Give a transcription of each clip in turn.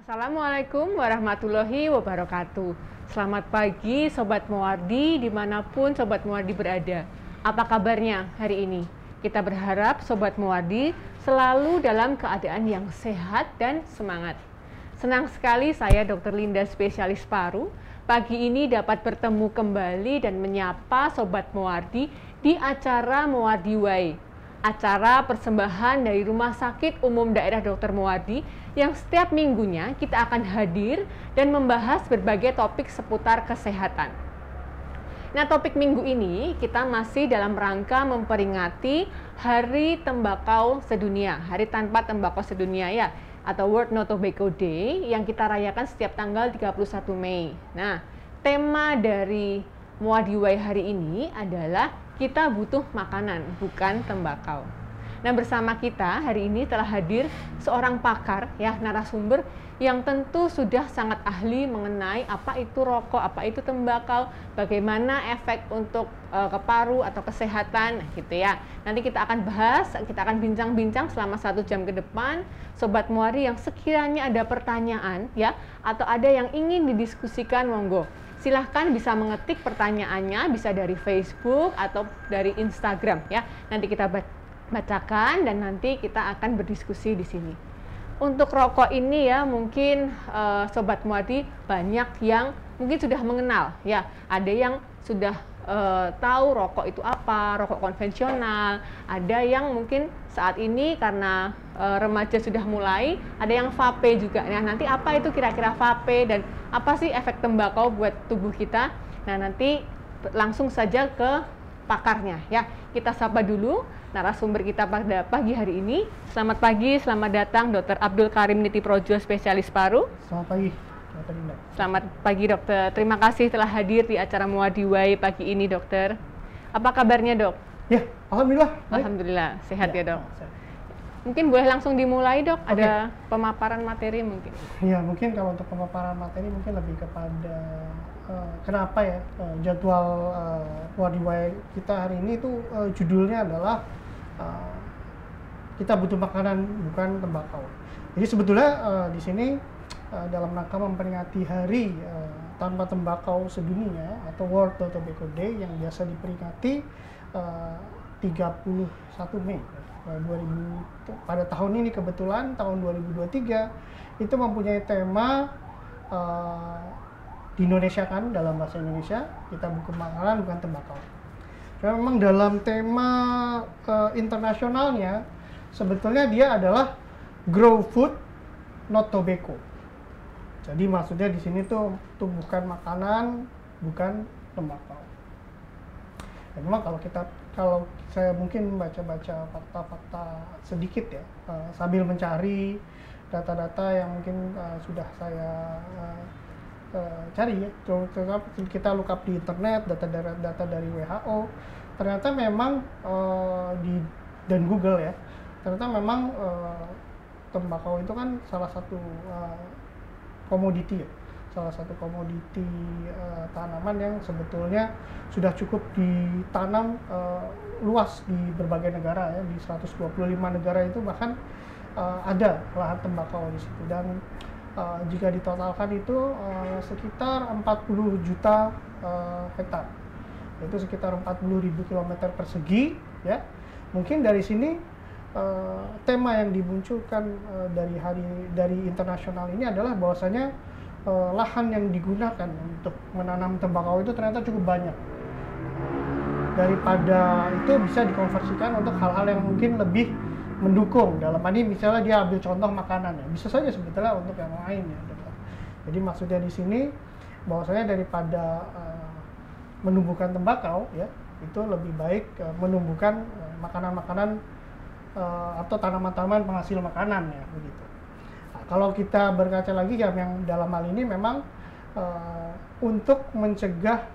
Assalamualaikum warahmatullahi wabarakatuh. Selamat pagi Sobat Muwardi dimanapun Sobat Muwardi berada. Apa kabarnya hari ini? Kita berharap Sobat Muwardi selalu dalam keadaan yang sehat dan semangat. Senang sekali saya Dr. Linda spesialis paru pagi ini dapat bertemu kembali dan menyapa Sobat Muwardi di acara Muwardi Way. Acara persembahan dari Rumah Sakit Umum Daerah Dr. Muwardi yang setiap minggunya kita akan hadir dan membahas berbagai topik seputar kesehatan. Nah, topik minggu ini kita masih dalam rangka memperingati Hari Tembakau Sedunia, Hari Tanpa Tembakau Sedunia ya, atau World No Tobacco Day yang kita rayakan setiap tanggal 31 Mei. Nah, tema dari Muwardi Way hari ini adalah kita butuh makanan, bukan tembakau. Nah, bersama kita hari ini telah hadir seorang pakar, ya, narasumber yang tentu sudah sangat ahli mengenai apa itu rokok, apa itu tembakau, bagaimana efek untuk ke paru atau kesehatan, gitu ya. Nanti kita akan bahas, kita akan bincang-bincang selama 1 jam ke depan. Sobat Muwardi yang sekiranya ada pertanyaan, ya, atau ada yang ingin didiskusikan, monggo. Silahkan bisa mengetik pertanyaannya, bisa dari Facebook atau dari Instagram ya. Nanti kita bacakan dan nanti kita akan berdiskusi di sini. Untuk rokok ini ya, mungkin Sobat Muwardi banyak yang mungkin sudah mengenal ya. Ada yang sudah tahu rokok itu apa, rokok konvensional. Ada yang mungkin saat ini karena remaja sudah mulai, ada yang vape juga. Nah, nanti apa itu kira-kira vape dan apa sih efek tembakau buat tubuh kita? Nah, nanti langsung saja ke pakarnya ya. Kita sapa dulu narasumber kita pada pagi hari ini. Selamat pagi, selamat datang Dr. Abdul Karim Nitiprojo, spesialis paru. Selamat pagi. Selamat pagi dokter, terima kasih telah hadir di acara Muwardi Way pagi ini dokter. Apa kabarnya dok? Ya, alhamdulillah. Alhamdulillah, sehat ya dok. Sehat. Mungkin boleh langsung dimulai dok, ada pemaparan materi mungkin. Ya, mungkin kalau untuk pemaparan materi mungkin lebih kepada kenapa ya jadwal Muwardi Way kita hari ini itu judulnya adalah kita butuh makanan bukan tembakau. Jadi sebetulnya di sini dalam rangka memperingati Hari Tanpa Tembakau Sedunia atau World No Tobacco Day yang biasa diperingati 31 Mei 2000 pada tahun ini, kebetulan tahun 2023 itu mempunyai tema di Indonesia kan, dalam bahasa Indonesia kita butuh makanan bukan tembakau. Karena memang dalam tema internasionalnya sebetulnya dia adalah grow food not tobacco. Jadi maksudnya di sini tuh bukan makanan, bukan tembakau. Dan memang kalau saya mungkin baca-baca fakta-fakta sedikit ya, sambil mencari data-data yang mungkin sudah saya cari ya, kita look up di internet, data dari WHO, ternyata memang dan Google ya, ternyata memang tembakau itu kan salah satu komoditi ya, salah satu komoditi tanaman yang sebetulnya sudah cukup ditanam luas di berbagai negara ya, di 125 negara itu bahkan ada lahan tembakau di situ, dan jika ditotalkan itu sekitar 40 juta hektar, itu sekitar 40.000 km persegi ya. Mungkin dari sini tema yang dimunculkan dari internasional ini adalah bahwasanya lahan yang digunakan untuk menanam tembakau itu ternyata cukup banyak. Daripada itu bisa dikonversikan untuk hal-hal yang mungkin lebih mendukung. Dalam ini misalnya dia ambil contoh makanan ya, bisa saja sebetulnya untuk yang lain ya. Jadi maksudnya di sini bahwasanya daripada menumbuhkan tembakau ya, itu lebih baik menumbuhkan makanan-makanan atau tanaman-tanaman penghasil makanan ya, begitu. Nah, kalau kita berkaca lagi ya, yang dalam hal ini memang untuk mencegah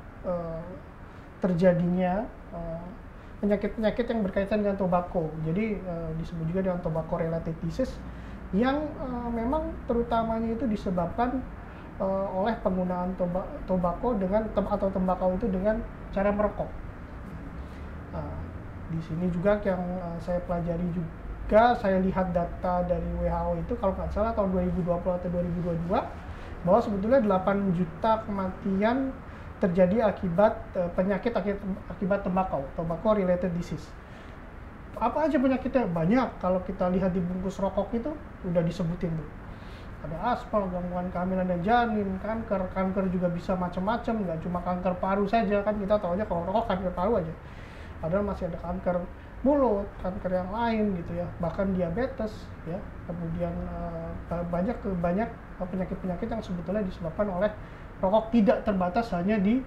terjadinya penyakit-penyakit yang berkaitan dengan tobacco, jadi disebut juga dengan tobacco related disease yang memang terutamanya itu disebabkan oleh penggunaan tobacco atau tembakau itu dengan cara merokok. Di sini juga yang saya pelajari juga juga saya lihat data dari WHO itu kalau nggak salah tahun 2020 atau 2022 bahwa sebetulnya 8 juta kematian terjadi akibat penyakit akibat tobacco related disease. Apa aja penyakitnya? Banyak. Kalau kita lihat di bungkus rokok itu udah disebutin tuh. Ada aspal, gangguan kehamilan dan janin, kanker juga bisa macam-macam, nggak cuma kanker paru saja kan, kita tahu aja kalau rokok kanker paru aja. Padahal masih ada kanker mulut, kanker yang lain gitu ya, bahkan diabetes ya, kemudian banyak penyakit-penyakit yang sebetulnya disebabkan oleh rokok, tidak terbatas hanya di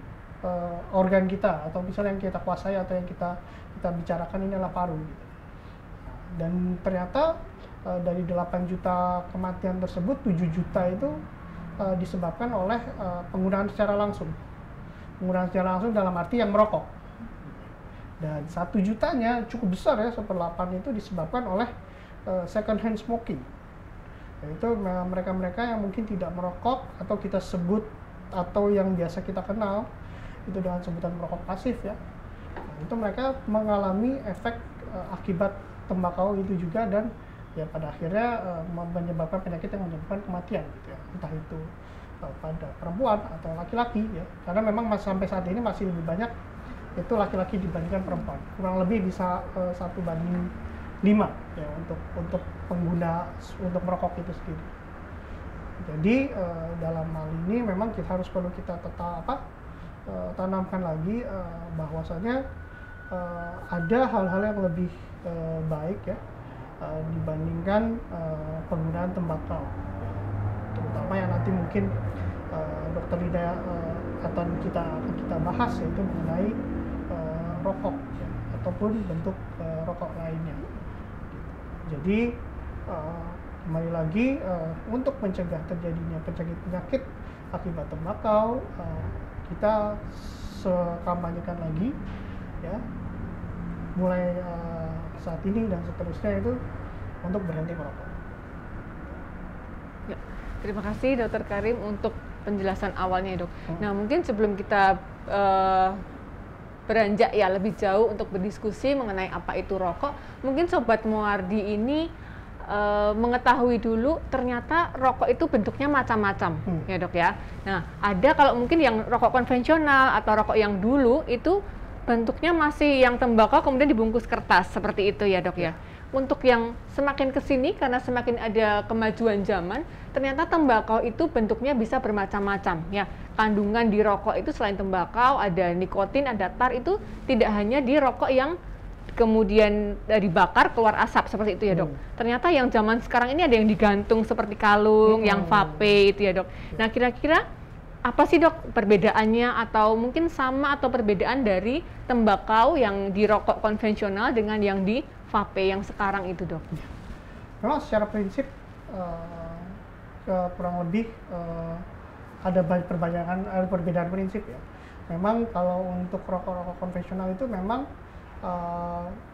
organ kita atau misalnya yang kita kuasai atau yang kita bicarakan ini adalah paru gitu. Dan ternyata dari 8 juta kematian tersebut 7 juta itu disebabkan oleh penggunaan secara langsung dalam arti yang merokok. Dan 1 jutanya cukup besar ya, 1/8 itu disebabkan oleh second hand smoking. Yaitu mereka-mereka yang mungkin tidak merokok atau kita sebut atau yang biasa kita kenal itu dengan sebutan merokok pasif ya. Nah, itu mereka mengalami efek akibat tembakau itu juga, dan ya pada akhirnya menyebabkan penyakit yang menyebabkan kematian gitu ya. Entah itu pada perempuan atau laki-laki ya. Karena memang sampai saat ini masih lebih banyak itu laki-laki dibandingkan perempuan, kurang lebih bisa 1:5 ya untuk pengguna untuk merokok itu sendiri. Jadi dalam hal ini memang perlu kita tanamkan lagi bahwasanya ada hal-hal yang lebih baik ya dibandingkan penggunaan tembakau, terutama yang nanti mungkin Dr. Lida akan kita bahas, yaitu mengenai rokok ya, ataupun bentuk rokok lainnya. Jadi kembali lagi untuk mencegah terjadinya penyakit akibat tembakau, kita kampanyekan lagi ya, mulai saat ini dan seterusnya itu untuk berhenti merokok. Ya, terima kasih Dr. Karim untuk penjelasan awalnya, Dok. Nah, mungkin sebelum kita beranjak ya lebih jauh untuk berdiskusi mengenai apa itu rokok, mungkin Sobat Muwardi ini mengetahui dulu ternyata rokok itu bentuknya macam-macam ya Dok ya. Nah, ada kalau mungkin yang rokok konvensional atau rokok yang dulu itu bentuknya masih yang tembakau kemudian dibungkus kertas seperti itu ya Dok ya. Untuk yang semakin kesini karena semakin ada kemajuan zaman, ternyata tembakau itu bentuknya bisa bermacam-macam ya. Kandungan di rokok itu selain tembakau ada nikotin, ada tar, itu tidak hanya di rokok yang kemudian dibakar keluar asap seperti itu ya Dok. Ternyata yang zaman sekarang ini ada yang digantung seperti kalung, yang vape itu ya Dok. Nah, kira-kira apa sih Dok perbedaannya, atau mungkin sama atau perbedaan dari tembakau yang di rokok konvensional dengan yang di vape yang sekarang itu Dok? Memang secara prinsip kurang lebih ada perbedaan prinsip ya. Memang kalau untuk rokok-rokok konvensional itu memang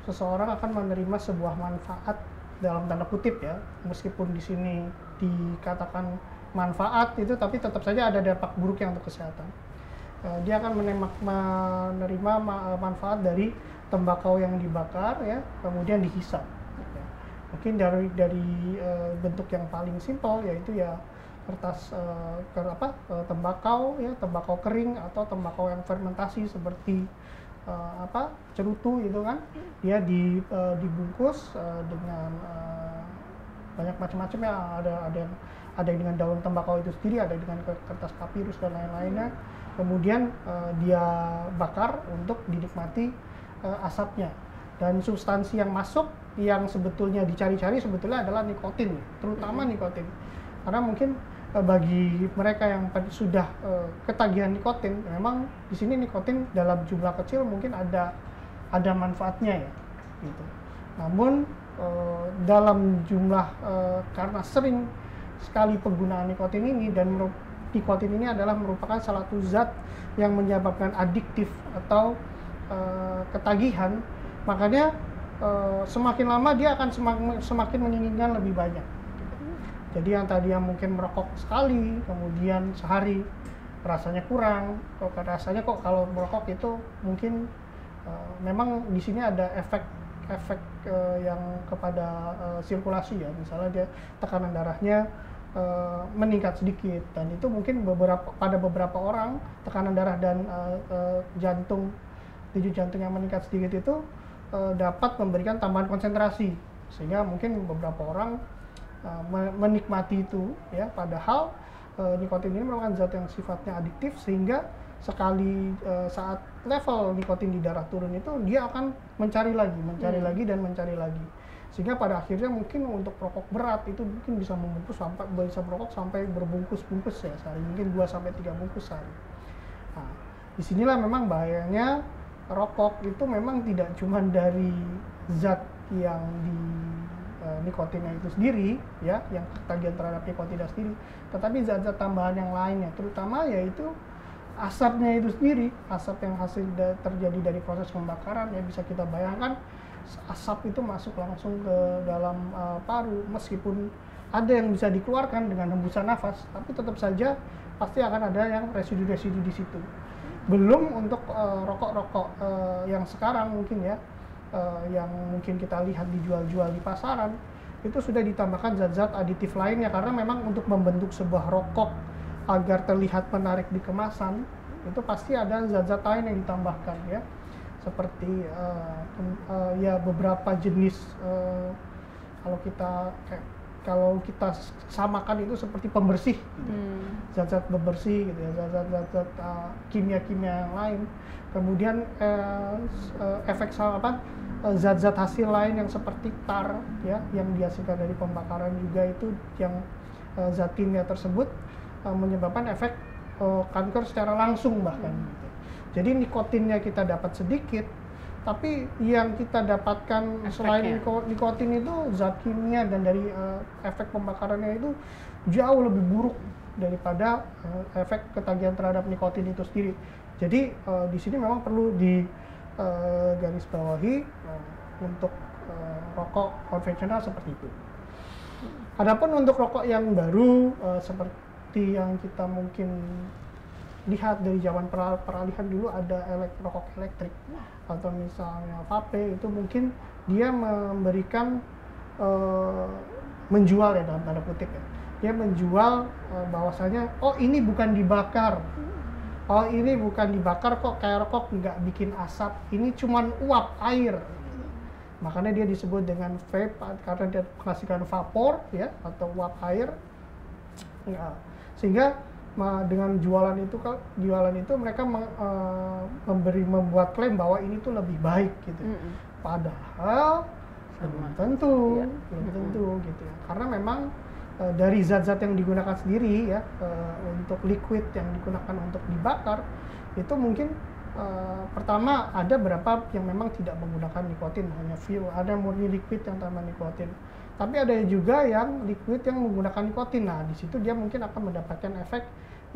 seseorang akan menerima sebuah manfaat dalam tanda kutip ya, meskipun di sini dikatakan manfaat itu, tapi tetap saja ada dampak buruk yang untuk kesehatan. Dia akan menerima manfaat dari tembakau yang dibakar ya, kemudian dihisap. Ya. Mungkin dari bentuk yang paling simpel yaitu ya kertas tembakau ya, tembakau kering atau tembakau yang fermentasi seperti cerutu itu kan, dia dibungkus dengan banyak macam-macam ya, ada yang dengan daun tembakau itu sendiri, ada dengan kertas papirus dan lain-lainnya, kemudian dia bakar untuk dinikmati asapnya, dan substansi yang masuk yang sebetulnya dicari-cari sebetulnya adalah nikotin, terutama nikotin, karena mungkin bagi mereka yang sudah ketagihan nikotin, memang di sini nikotin dalam jumlah kecil mungkin ada manfaatnya ya, gitu. Namun dalam jumlah karena sering sekali penggunaan nikotin ini, dan nikotin ini adalah merupakan salah satu zat yang menyebabkan adiktif atau ketagihan, makanya semakin lama dia akan semakin menginginkan lebih banyak. Jadi yang tadi yang mungkin merokok sekali, kemudian sehari rasanya kurang, rasanya kok kalau merokok itu mungkin memang di sini ada efek efek yang kepada sirkulasi ya, misalnya dia tekanan darahnya meningkat sedikit, dan itu mungkin pada beberapa orang tekanan darah dan denyut jantung yang meningkat sedikit itu dapat memberikan tambahan konsentrasi, sehingga mungkin beberapa orang menikmati itu ya, padahal nikotin ini merupakan zat yang sifatnya adiktif, sehingga sekali saat level nikotin di darah turun itu dia akan mencari lagi dan mencari lagi, sehingga pada akhirnya mungkin untuk perokok berat itu mungkin bisa merokok sampai berbungkus-bungkus ya sehari, mungkin 2-3 bungkus sehari. Nah, disinilah memang bahayanya rokok itu memang tidak cuma dari zat yang di nikotinnya itu sendiri ya, yang ketagihan terhadap nikotinnya sendiri, tetapi zat-zat tambahan yang lainnya, terutama yaitu asapnya itu sendiri, asap yang hasil terjadi dari proses pembakaran ya. Bisa kita bayangkan asap itu masuk langsung ke dalam paru, meskipun ada yang bisa dikeluarkan dengan hembusan nafas, tapi tetap saja pasti akan ada yang residu-residu di situ. Belum untuk rokok-rokok yang sekarang mungkin ya, yang mungkin kita lihat dijual-jual di pasaran, itu sudah ditambahkan zat-zat aditif lainnya, karena memang untuk membentuk sebuah rokok agar terlihat menarik di kemasan itu pasti ada zat-zat lain yang ditambahkan ya, seperti ya beberapa jenis kalau kita samakan itu seperti pembersih gitu. Zat-zat pembersih gitu ya, zat-zat kimia-kimia yang lain. Kemudian efek zat-zat hasil lain yang seperti tar ya, yang dihasilkan dari pembakaran juga, itu yang zat kimia tersebut menyebabkan efek kanker secara langsung bahkan gitu. Jadi nikotinnya kita dapat sedikit, tapi yang kita dapatkan selain nikotin itu zat kimia dan dari efek pembakarannya itu jauh lebih buruk daripada efek ketagihan terhadap nikotin itu sendiri. Jadi di sini memang perlu digarisbawahi untuk rokok konvensional seperti itu. Adapun untuk rokok yang baru seperti yang kita mungkin lihat dari zaman peralihan dulu, ada rokok elektrik atau misalnya vape, itu mungkin dia memberikan menjual ya, dalam tanda kutip ya, dia menjual bahwasanya oh ini bukan dibakar, kok kayak rokok nggak bikin asap, ini cuman uap air. Makanya dia disebut dengan vape karena dia menghasilkan vapor ya, atau uap air. Sehingga dengan jualan itu mereka membuat klaim bahwa ini tuh lebih baik gitu. Padahal belum tentu gitu ya. Karena memang dari zat-zat yang digunakan sendiri ya, untuk liquid yang digunakan untuk dibakar itu mungkin pertama ada beberapa yang memang tidak menggunakan nikotin, hanya ada murni liquid yang tambah nikotin. Tapi ada juga yang liquid yang menggunakan nikotin. Nah, di situ dia mungkin akan mendapatkan efek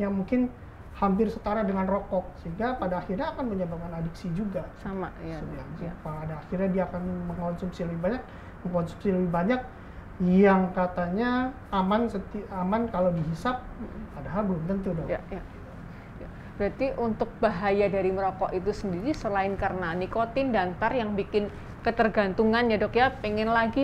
yang mungkin hampir setara dengan rokok, sehingga pada akhirnya akan menyebabkan adiksi juga. Sama ya. Pada akhirnya dia akan mengkonsumsi lebih banyak yang katanya aman kalau dihisap, padahal belum tentu dong. Ya. Berarti untuk bahaya dari merokok itu sendiri, selain karena nikotin dan tar yang bikin ketergantungan ya dok ya, pengen lagi,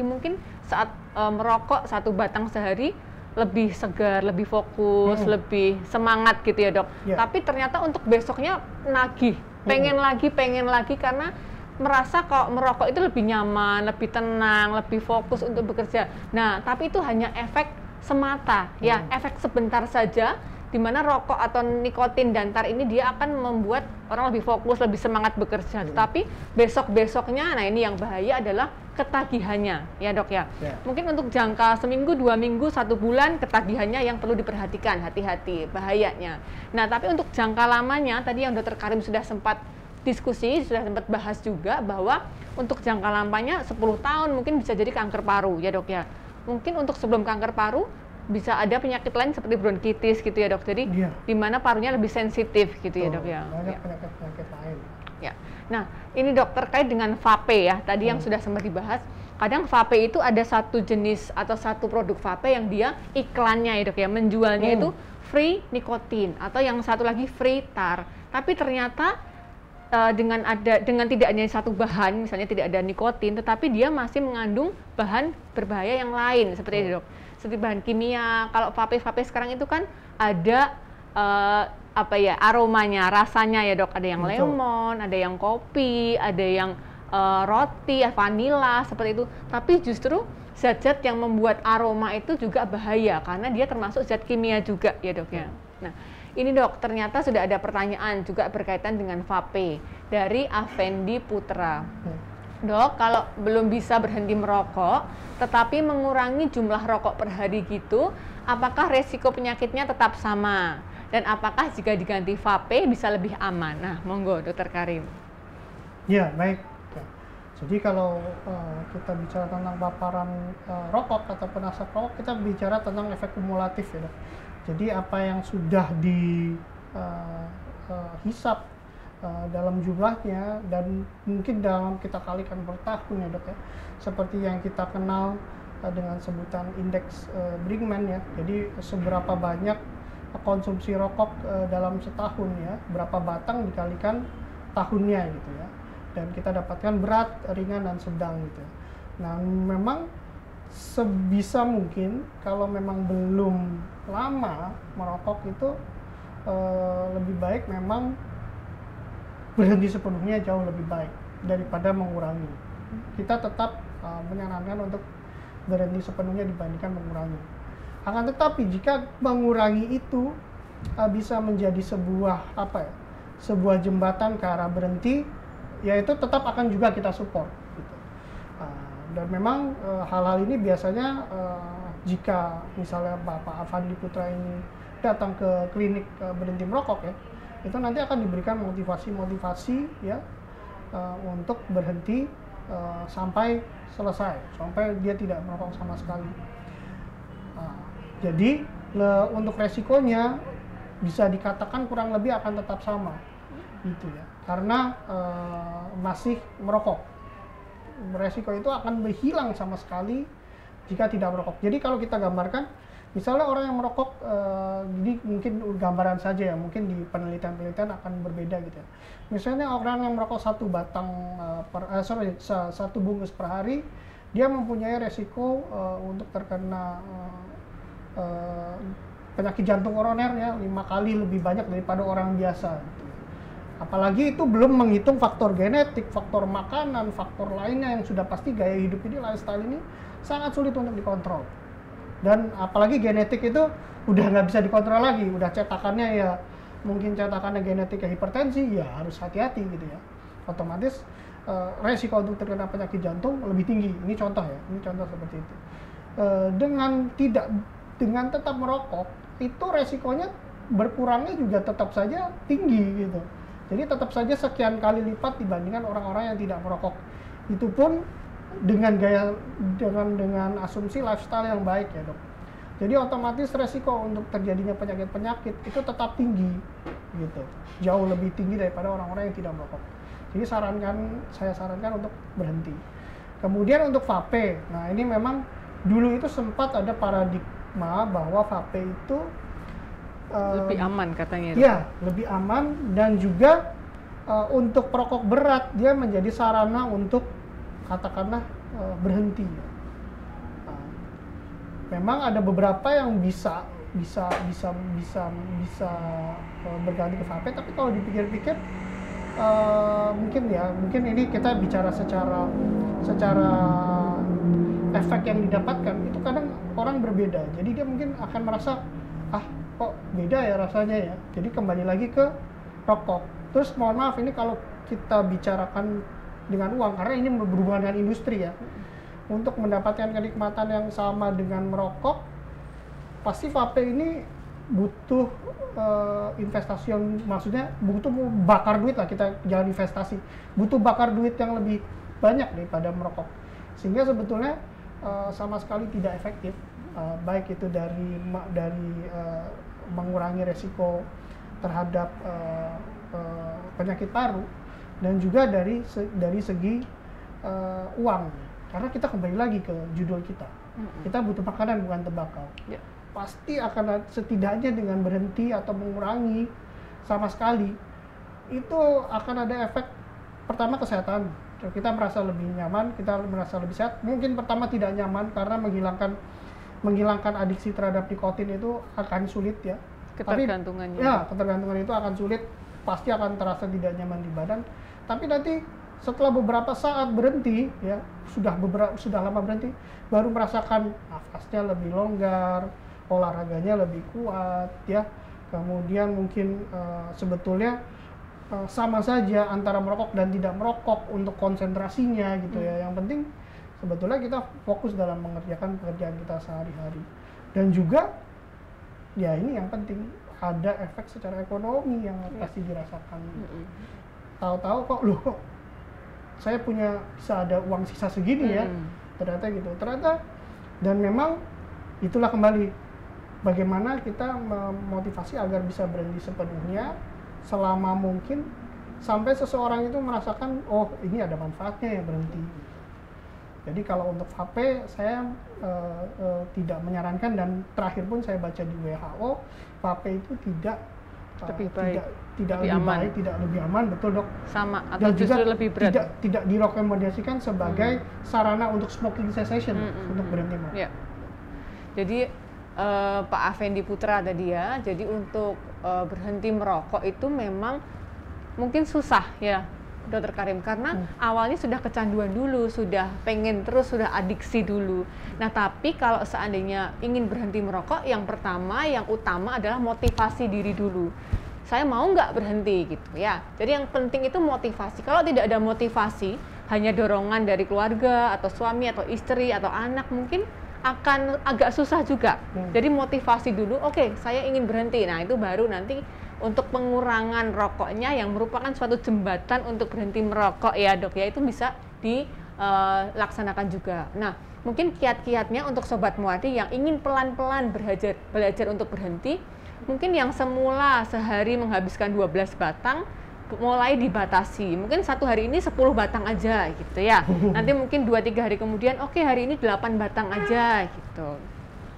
mungkin saat merokok 1 batang sehari lebih segar, lebih fokus, lebih semangat gitu ya dok. Tapi ternyata untuk besoknya nagih, pengen lagi karena merasa kalau merokok itu lebih nyaman, lebih tenang, lebih fokus untuk bekerja. Nah, tapi itu hanya efek semata ya, efek sebentar saja, di mana rokok atau nikotin dan tar ini dia akan membuat orang lebih fokus, lebih semangat bekerja. Tapi besok-besoknya, nah ini yang bahaya adalah ketagihannya ya dok ya. Mungkin untuk jangka seminggu, 2 minggu, 1 bulan ketagihannya yang perlu diperhatikan, hati-hati bahayanya. Nah tapi untuk jangka lamanya, tadi yang Dr. Karim sudah sempat diskusi, sudah sempat bahas juga bahwa untuk jangka lamanya 10 tahun mungkin bisa jadi kanker paru ya dok ya. Mungkin untuk sebelum kanker paru bisa ada penyakit lain seperti bronkitis gitu ya dok. Jadi di mana parunya lebih sensitif gitu ya dok ya. Banyak penyakit lain. Ya. Nah, ini dok terkait dengan vape ya. Tadi yang sudah sempat dibahas. Kadang vape itu ada satu jenis atau satu produk vape yang dia iklannya ya dok ya, menjualnya itu free nikotin atau yang satu lagi free tar. Tapi ternyata dengan tidak adanya satu bahan, misalnya tidak ada nikotin, tetapi dia masih mengandung bahan berbahaya yang lain seperti itu, Dok. Seperti bahan kimia. Kalau vape sekarang itu kan ada aromanya, rasanya ya, Dok. Ada yang lemon, ada yang kopi, ada yang roti, vanila seperti itu. Tapi justru zat-zat yang membuat aroma itu juga bahaya karena dia termasuk zat kimia juga ya, Dok ya. Nah, ini Dok, ternyata sudah ada pertanyaan juga berkaitan dengan vape dari Afendi Putra. Dok, kalau belum bisa berhenti merokok, tetapi mengurangi jumlah rokok per hari gitu, apakah resiko penyakitnya tetap sama? Dan apakah jika diganti vape bisa lebih aman? Nah, monggo Dokter Karim. Ya, baik. Jadi kalau kita bicara tentang paparan rokok ataupun asap rokok, kita bicara tentang efek kumulatif ya, Dok. Jadi apa yang sudah dihisap dalam jumlahnya dan mungkin dalam kita kalikan per tahun ya, Dok ya. Seperti yang kita kenal dengan sebutan indeks Brinkman ya. Jadi seberapa banyak konsumsi rokok dalam setahun ya, berapa batang dikalikan tahunnya gitu ya. Dan kita dapatkan berat, ringan dan sedang gitu. Nah, memang sebisa mungkin kalau memang belum lama merokok itu lebih baik memang berhenti sepenuhnya jauh lebih baik daripada mengurangi. Kita tetap menyarankan untuk berhenti sepenuhnya dibandingkan mengurangi. Akan tetapi jika mengurangi itu bisa menjadi sebuah jembatan ke arah berhenti, yaitu tetap akan juga kita support. Gitu. Dan memang hal-hal ini biasanya jika misalnya Bapak Afendi Putra ini datang ke klinik berhenti merokok ya, itu nanti akan diberikan motivasi ya untuk berhenti sampai selesai, sampai dia tidak merokok sama sekali. Jadi untuk resikonya bisa dikatakan kurang lebih akan tetap sama, gitu ya, karena masih merokok. Resiko itu akan berhilang sama sekali jika tidak merokok. Jadi kalau kita gambarkan, misalnya orang yang merokok, jadi mungkin gambaran saja ya, mungkin di penelitian-penelitian akan berbeda gitu ya. Misalnya orang yang merokok satu bungkus per hari, dia mempunyai resiko untuk terkena penyakit jantung koroner ya 5 kali lebih banyak daripada orang biasa. Gitu. Apalagi itu belum menghitung faktor genetik, faktor makanan, faktor lainnya yang sudah pasti gaya hidup ini, lifestyle ini sangat sulit untuk dikontrol. Dan apalagi genetik itu udah nggak bisa dikontrol lagi, udah cetakannya ya mungkin cetakannya genetik hipertensi, ya harus hati-hati gitu ya. Otomatis resiko untuk terkena penyakit jantung lebih tinggi. Ini contoh ya, ini contoh seperti itu. Dengan tetap merokok, itu resikonya berkurangnya juga tetap saja tinggi gitu. Jadi tetap saja sekian kali lipat dibandingkan orang-orang yang tidak merokok. Itu pun dengan asumsi lifestyle yang baik ya, Dok. Jadi otomatis resiko untuk terjadinya penyakit-penyakit itu tetap tinggi gitu. Jauh lebih tinggi daripada orang-orang yang tidak merokok. Jadi saya sarankan untuk berhenti. Kemudian untuk vape. Nah, ini memang dulu itu sempat ada paradigma bahwa vape itu lebih aman katanya. Iya, lebih aman dan juga untuk perokok berat dia menjadi sarana untuk katakanlah berhenti. Memang ada beberapa yang bisa berganti ke vape, tapi kalau dipikir-pikir mungkin ini kita bicara secara efek yang didapatkan itu kadang orang berbeda. Jadi dia mungkin akan merasa kok beda ya rasanya ya. Jadi kembali lagi ke rokok. Terus mohon maaf ini kalau kita bicarakan dengan uang karena ini berhubungan dengan industri ya. Untuk mendapatkan kenikmatan yang sama dengan merokok, pasti vape ini butuh investasi yang maksudnya butuh bakar duit lah, kita jangan investasi. Butuh bakar duit yang lebih banyak daripada merokok. Sehingga sebetulnya sama sekali tidak efektif. Baik itu dari mengurangi resiko terhadap penyakit paru dan juga dari segi uang, karena kita kembali lagi ke judul kita, kita butuh makanan bukan tembakau. Pasti akan setidaknya dengan berhenti atau mengurangi sama sekali itu akan ada efek. Pertama, kesehatan. Kita merasa lebih nyaman, kita merasa lebih sehat. Mungkin pertama tidak nyaman karena menghilangkan adiksi terhadap nikotin itu akan sulit ya. Ketergantungannya. Tapi, ya, ketergantungan itu akan sulit, pasti akan terasa tidak nyaman di badan. Tapi nanti setelah beberapa saat berhenti, ya, sudah lama berhenti, baru merasakan nafasnya lebih longgar, olahraganya lebih kuat, ya. Kemudian mungkin sebetulnya sama saja antara merokok dan tidak merokok untuk konsentrasinya gitu ya. Yang penting sebetulnya kita fokus dalam mengerjakan pekerjaan kita sehari-hari. Dan juga ya ini yang penting, ada efek secara ekonomi yang pasti dirasakan. Tahu-tahu kok saya bisa ada uang sisa segini ya, ternyata gitu. Dan memang itulah kembali bagaimana kita memotivasi agar bisa berhenti sepenuhnya selama mungkin sampai seseorang itu merasakan, oh ini ada manfaatnya ya berhenti. Jadi kalau untuk vape saya tidak menyarankan, dan terakhir pun saya baca di WHO, vape itu tidak lebih baik, tidak lebih aman, betul dok? Sama, atau dan justru lebih berat. Tidak direkomendasikan sebagai sarana untuk smoking cessation, untuk berhenti merokok. Ya. Jadi Pak Afendi Putra tadi ya, jadi untuk berhenti merokok itu memang mungkin susah ya Dokter Karim, karena awalnya sudah kecanduan dulu, sudah pengen terus, sudah adiksi dulu. Nah tapi kalau seandainya ingin berhenti merokok, yang pertama, yang utama adalah motivasi diri dulu. Saya mau nggak berhenti gitu ya. Jadi yang penting itu motivasi. Kalau tidak ada motivasi, hanya dorongan dari keluarga atau suami atau istri atau anak, mungkin akan agak susah juga. Jadi motivasi dulu, oke, saya ingin berhenti. Nah itu baru nanti untuk pengurangan rokoknya yang merupakan suatu jembatan untuk berhenti merokok ya dok ya, itu bisa dilaksanakan juga. Nah mungkin kiat-kiatnya untuk Sobat Muardi yang ingin pelan-pelan belajar untuk berhenti, mungkin yang semula sehari menghabiskan 12 batang, mulai dibatasi, mungkin satu hari ini 10 batang aja gitu ya, nanti mungkin 2-3 hari kemudian oke, hari ini 8 batang aja gitu,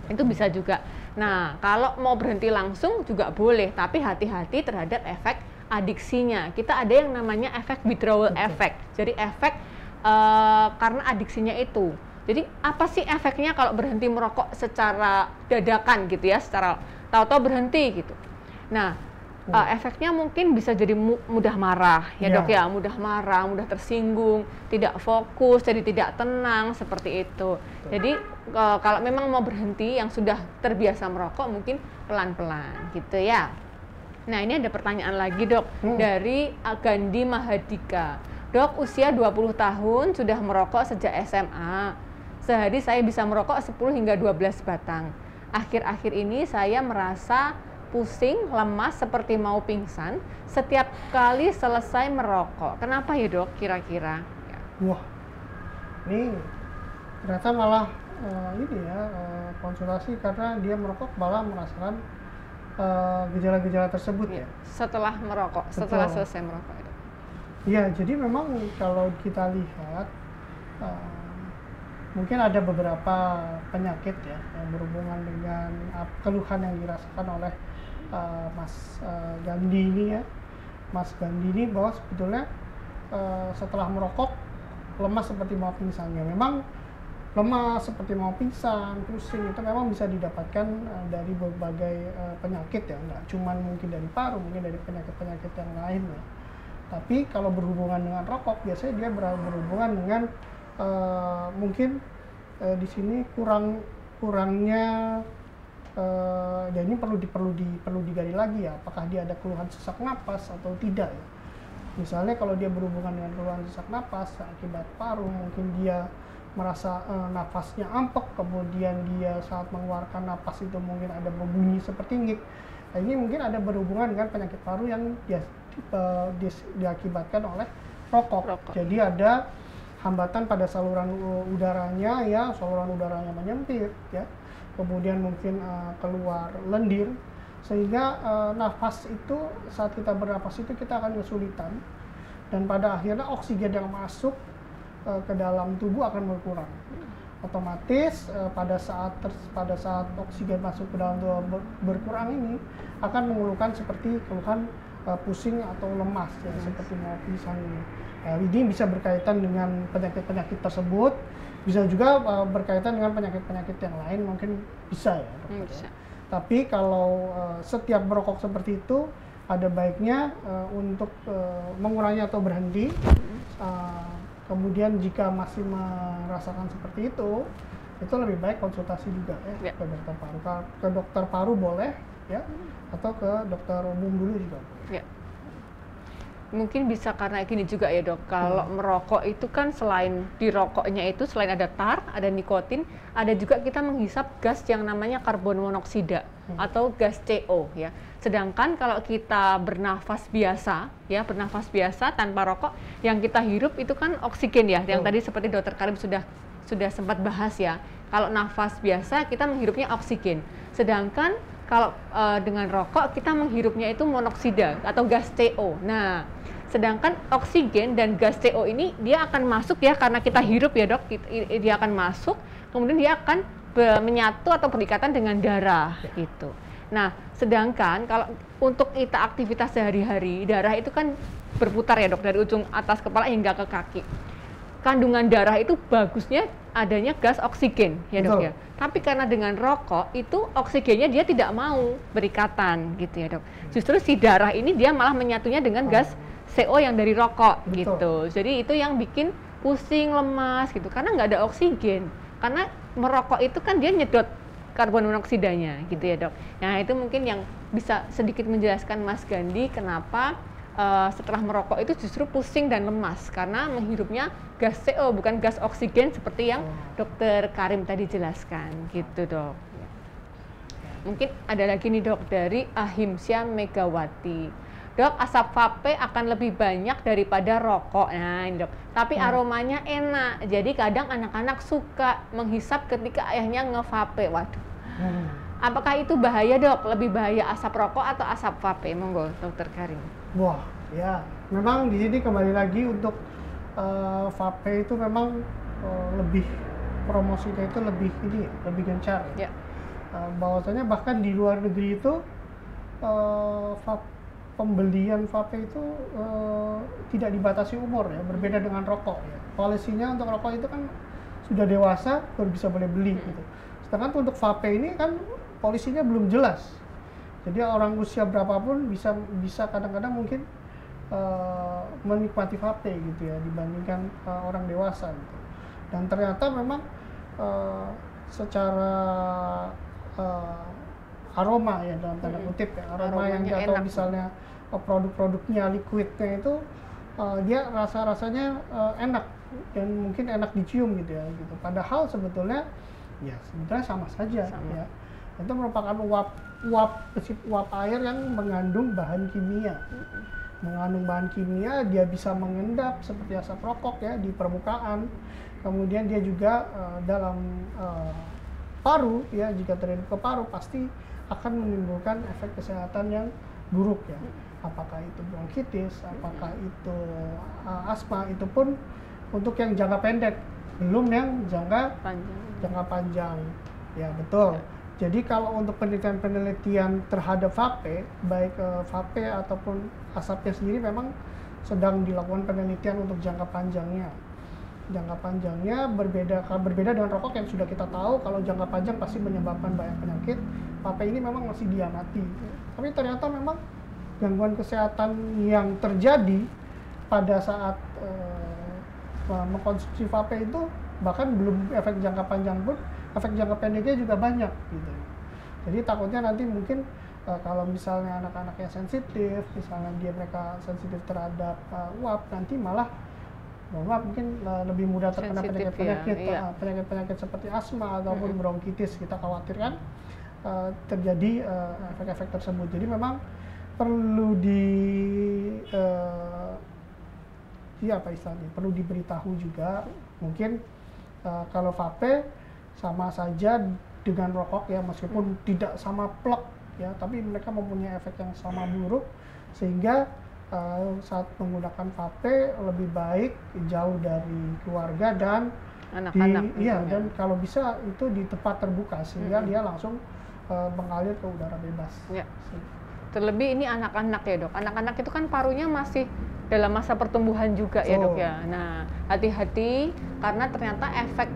itu bisa juga. Nah kalau mau berhenti langsung juga boleh, tapi hati-hati terhadap efek adiksinya. Kita ada yang namanya efek withdrawal effect, jadi efek karena adiksinya itu. Jadi apa sih efeknya kalau berhenti merokok secara dadakan gitu ya, secara tahu-tahu berhenti gitu. Nah efeknya mungkin bisa jadi mudah marah ya dok ya, mudah marah, mudah tersinggung, tidak fokus, jadi tidak tenang seperti itu. Jadi kalau memang mau berhenti yang sudah terbiasa merokok, mungkin pelan-pelan gitu ya. Nah ini ada pertanyaan lagi dok, dari Gandhi Mahadika. Dok, usia 20 tahun, sudah merokok sejak SMA. Sehari saya bisa merokok 10 hingga 12 batang. Akhir-akhir ini saya merasa pusing, lemas, seperti mau pingsan setiap kali selesai merokok. Kenapa ya dok kira-kira? Wah, ini ternyata malah konsultasi karena dia merokok malah merasakan gejala-gejala tersebut ya. Setelah merokok, setelah selesai merokok itu. Iya, jadi memang kalau kita lihat mungkin ada beberapa penyakit ya yang berhubungan dengan keluhan yang dirasakan oleh Mas Gandhi ini ya. Mas Gandhi ini bahwa sebetulnya setelah merokok lemas seperti mau pingsan. Ya memang lemas seperti mau pingsan, pusing itu memang bisa didapatkan dari berbagai penyakit ya, nggak cuma mungkin dari paru, mungkin dari penyakit-penyakit yang lain ya. Tapi kalau berhubungan dengan rokok biasanya dia berhubungan dengan mungkin di sini kurangnya dan ini perlu digali lagi ya, apakah dia ada keluhan sesak napas atau tidak ya. Misalnya kalau dia berhubungan dengan keluhan sesak napas akibat paru, mungkin dia merasa nafasnya ampek, kemudian dia saat mengeluarkan napas itu mungkin ada berbunyi seperti ngik. Nah, ini mungkin ada berhubungan dengan penyakit paru yang diakibatkan oleh rokok. Jadi ada hambatan pada saluran udaranya ya, saluran udaranya menyempit ya. Kemudian mungkin keluar lendir, sehingga nafas itu saat kita bernafas itu kita akan kesulitan, dan pada akhirnya oksigen yang masuk ke dalam tubuh akan berkurang. Otomatis pada saat oksigen masuk ke dalam tubuh berkurang ini akan mengeluhkan seperti keluhan pusing atau lemas ya, seperti ngopi misalnya. Ini bisa berkaitan dengan penyakit-penyakit tersebut, bisa juga berkaitan dengan penyakit-penyakit yang lain, mungkin bisa ya dokter. Bisa. Tapi kalau setiap merokok seperti itu, ada baiknya untuk mengurangi atau berhenti. Kemudian jika masih merasakan seperti itu lebih baik konsultasi juga ya, ke dokter paru. Ke dokter paru boleh ya, atau ke dokter umum dulu juga boleh. Ya. Mungkin bisa karena gini juga ya dok, kalau merokok itu kan selain di rokoknya itu selain ada tar, ada nikotin, ada juga kita menghisap gas yang namanya karbon monoksida atau gas CO ya. Sedangkan kalau kita bernafas biasa ya, bernafas biasa tanpa rokok, yang kita hirup itu kan oksigen ya, yang tadi seperti dokter Karim sudah sempat bahas ya. Kalau nafas biasa kita menghirupnya oksigen, sedangkan kalau dengan rokok kita menghirupnya itu monoksida atau gas CO. Nah, sedangkan oksigen dan gas CO ini dia akan masuk ya, karena kita hirup ya dok, dia akan masuk, kemudian dia akan menyatu atau berikatan dengan darah gitu. Nah, sedangkan kalau untuk kita aktivitas sehari-hari, darah itu kan berputar ya dok, dari ujung atas kepala hingga ke kaki. Kandungan darah itu bagusnya adanya gas oksigen ya dok. Betul. Ya. Tapi karena dengan rokok itu oksigennya dia tidak mau berikatan gitu ya dok. Justru si darah ini dia malah menyatunya dengan gas CO yang dari rokok. Betul. Gitu. Jadi itu yang bikin pusing, lemas gitu, karena nggak ada oksigen. Karena merokok itu kan dia nyedot karbon monoksidanya gitu ya dok. Nah itu mungkin yang bisa sedikit menjelaskan Mas Gandhi kenapa setelah merokok itu justru pusing dan lemas, karena menghirupnya gas CO bukan gas oksigen seperti yang dokter Karim tadi jelaskan gitu dok. Mungkin ada lagi nih dok dari Ahimsya Megawati. Dok, asap vape akan lebih banyak daripada rokok. Nah ini dok, tapi aromanya enak, jadi kadang anak-anak suka menghisap ketika ayahnya ngevape. Waduh, apakah itu bahaya dok? Lebih bahaya asap rokok atau asap vape? Monggo dokter Karim. Wah, ya, memang di sini kembali lagi untuk vape itu memang lebih promosinya itu lebih gencar. Ya. Bahwasanya bahkan di luar negeri itu pembelian vape itu tidak dibatasi umur ya, berbeda dengan rokok ya. Polisinya untuk rokok itu kan sudah dewasa baru bisa boleh beli gitu. Sedangkan untuk vape ini kan polisinya belum jelas. Jadi orang usia berapapun bisa kadang-kadang mungkin menikmati vape gitu ya, dibandingkan orang dewasa gitu. Dan ternyata memang secara aroma ya, dalam tanda kutip ya, aroma yang atau misalnya produk-produknya, liquidnya itu dia rasa-rasanya enak dan mungkin enak dicium gitu ya gitu. Padahal sebetulnya sama saja ya. Itu merupakan uap air yang mengandung bahan kimia. Mengandung bahan kimia, dia bisa mengendap seperti asap rokok ya di permukaan. Kemudian dia juga dalam paru ya, jika terhirup ke paru pasti akan menimbulkan efek kesehatan yang buruk ya. Apakah itu bronkitis, apakah itu asma, itu pun untuk yang jangka pendek, belum yang jangka panjang. Ya betul. Jadi kalau untuk penelitian terhadap vape, baik vape ataupun asapnya sendiri memang sedang dilakukan penelitian untuk jangka panjangnya. Jangka panjangnya berbeda dengan rokok yang sudah kita tahu kalau jangka panjang pasti menyebabkan banyak penyakit. Vape ini memang masih diamati. Tapi ternyata memang gangguan kesehatan yang terjadi pada saat mengkonsumsi vape itu bahkan belum efek jangka panjang pun, efek jangka pendeknya juga banyak gitu. Jadi takutnya nanti mungkin kalau misalnya anak-anaknya sensitif, misalnya mereka sensitif terhadap uap, nanti malah mungkin lebih mudah terkena penyakit seperti asma ataupun bronkitis. Kita khawatirkan terjadi efek-efek tersebut. Jadi memang perlu perlu diberitahu juga. Mungkin kalau vape sama saja dengan rokok ya, meskipun tidak sama plek ya, tapi mereka mempunyai efek yang sama buruk, sehingga saat menggunakan vape lebih baik jauh dari keluarga dan anak-anak. Dan kalau bisa itu di tempat terbuka sehingga dia langsung mengalir ke udara bebas. Ya. Terlebih ini anak-anak ya dok. Anak-anak itu kan parunya masih dalam masa pertumbuhan juga ya dok ya. Nah, hati-hati karena ternyata efek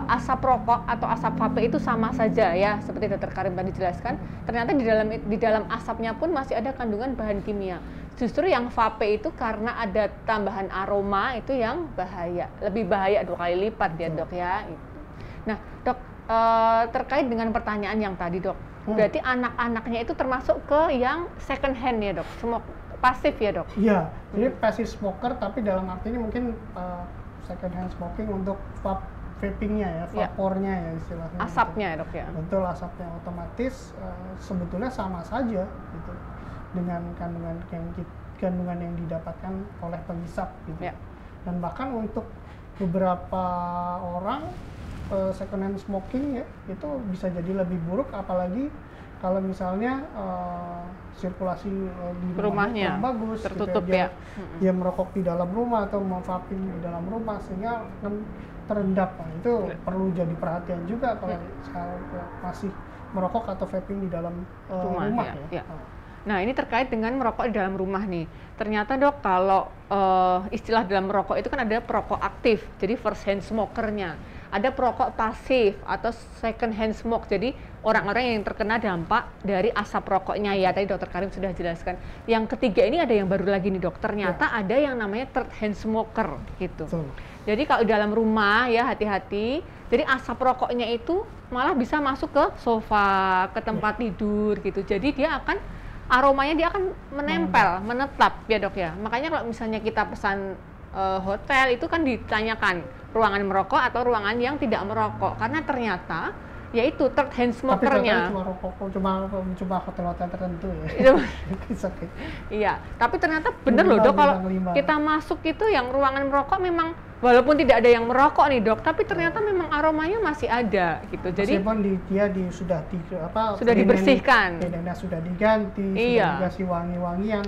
asap rokok atau asap vape itu sama saja ya, seperti Dokter Karim tadi jelaskan. Ternyata di dalam asapnya pun masih ada kandungan bahan kimia. Justru yang vape itu karena ada tambahan aroma itu yang bahaya, lebih bahaya 2 kali lipat ya dok ya. Nah dok, terkait dengan pertanyaan yang tadi dok, berarti anak-anaknya itu termasuk ke yang second hand ya dok, semua pasif ya dok? Iya, jadi passive smoker tapi dalam artinya mungkin second hand smoking untuk vapingnya ya, vapornya ya istilahnya. Asapnya gitu. Dok ya? Betul, asapnya otomatis sebetulnya sama saja gitu dengan kandungan yang didapatkan oleh penghisap gitu. Ya. Dan bahkan untuk beberapa orang second hand smoking ya itu bisa jadi lebih buruk, apalagi kalau misalnya sirkulasi di rumahnya bagus, tertutup gitu, ya. Dia merokok di dalam rumah atau vaping di dalam rumah sehingga terendap. Nah, itu perlu jadi perhatian juga kalau masih merokok atau vaping di dalam rumah ya. Nah ini terkait dengan merokok di dalam rumah nih. Ternyata dok kalau istilah dalam merokok itu kan ada perokok aktif, jadi first hand smokernya. Ada perokok pasif atau second hand smoke, jadi orang-orang yang terkena dampak dari asap rokoknya ya. Tadi Dokter Karim sudah jelaskan. Yang ketiga ini ada yang baru lagi nih dok, ternyata ada yang namanya third hand smoker gitu. Jadi kalau di dalam rumah ya hati-hati, jadi asap rokoknya itu malah bisa masuk ke sofa, ke tempat tidur gitu. Jadi dia akan, aromanya dia akan menempel, menetap ya dok ya. Makanya kalau misalnya kita pesan hotel itu kan ditanyakan ruangan merokok atau ruangan yang tidak merokok, karena ternyata yaitu third hand smokernya. Tapi cuma hotel-hotel tertentu ya. Iya, tapi ternyata bener loh dok, kalau kita masuk itu yang ruangan merokok memang walaupun tidak ada yang merokok nih dok, tapi ternyata memang aromanya masih ada gitu. Jadi meskipun sudah dibersihkan, sudah diganti, sudah dikasih wangi-wangian,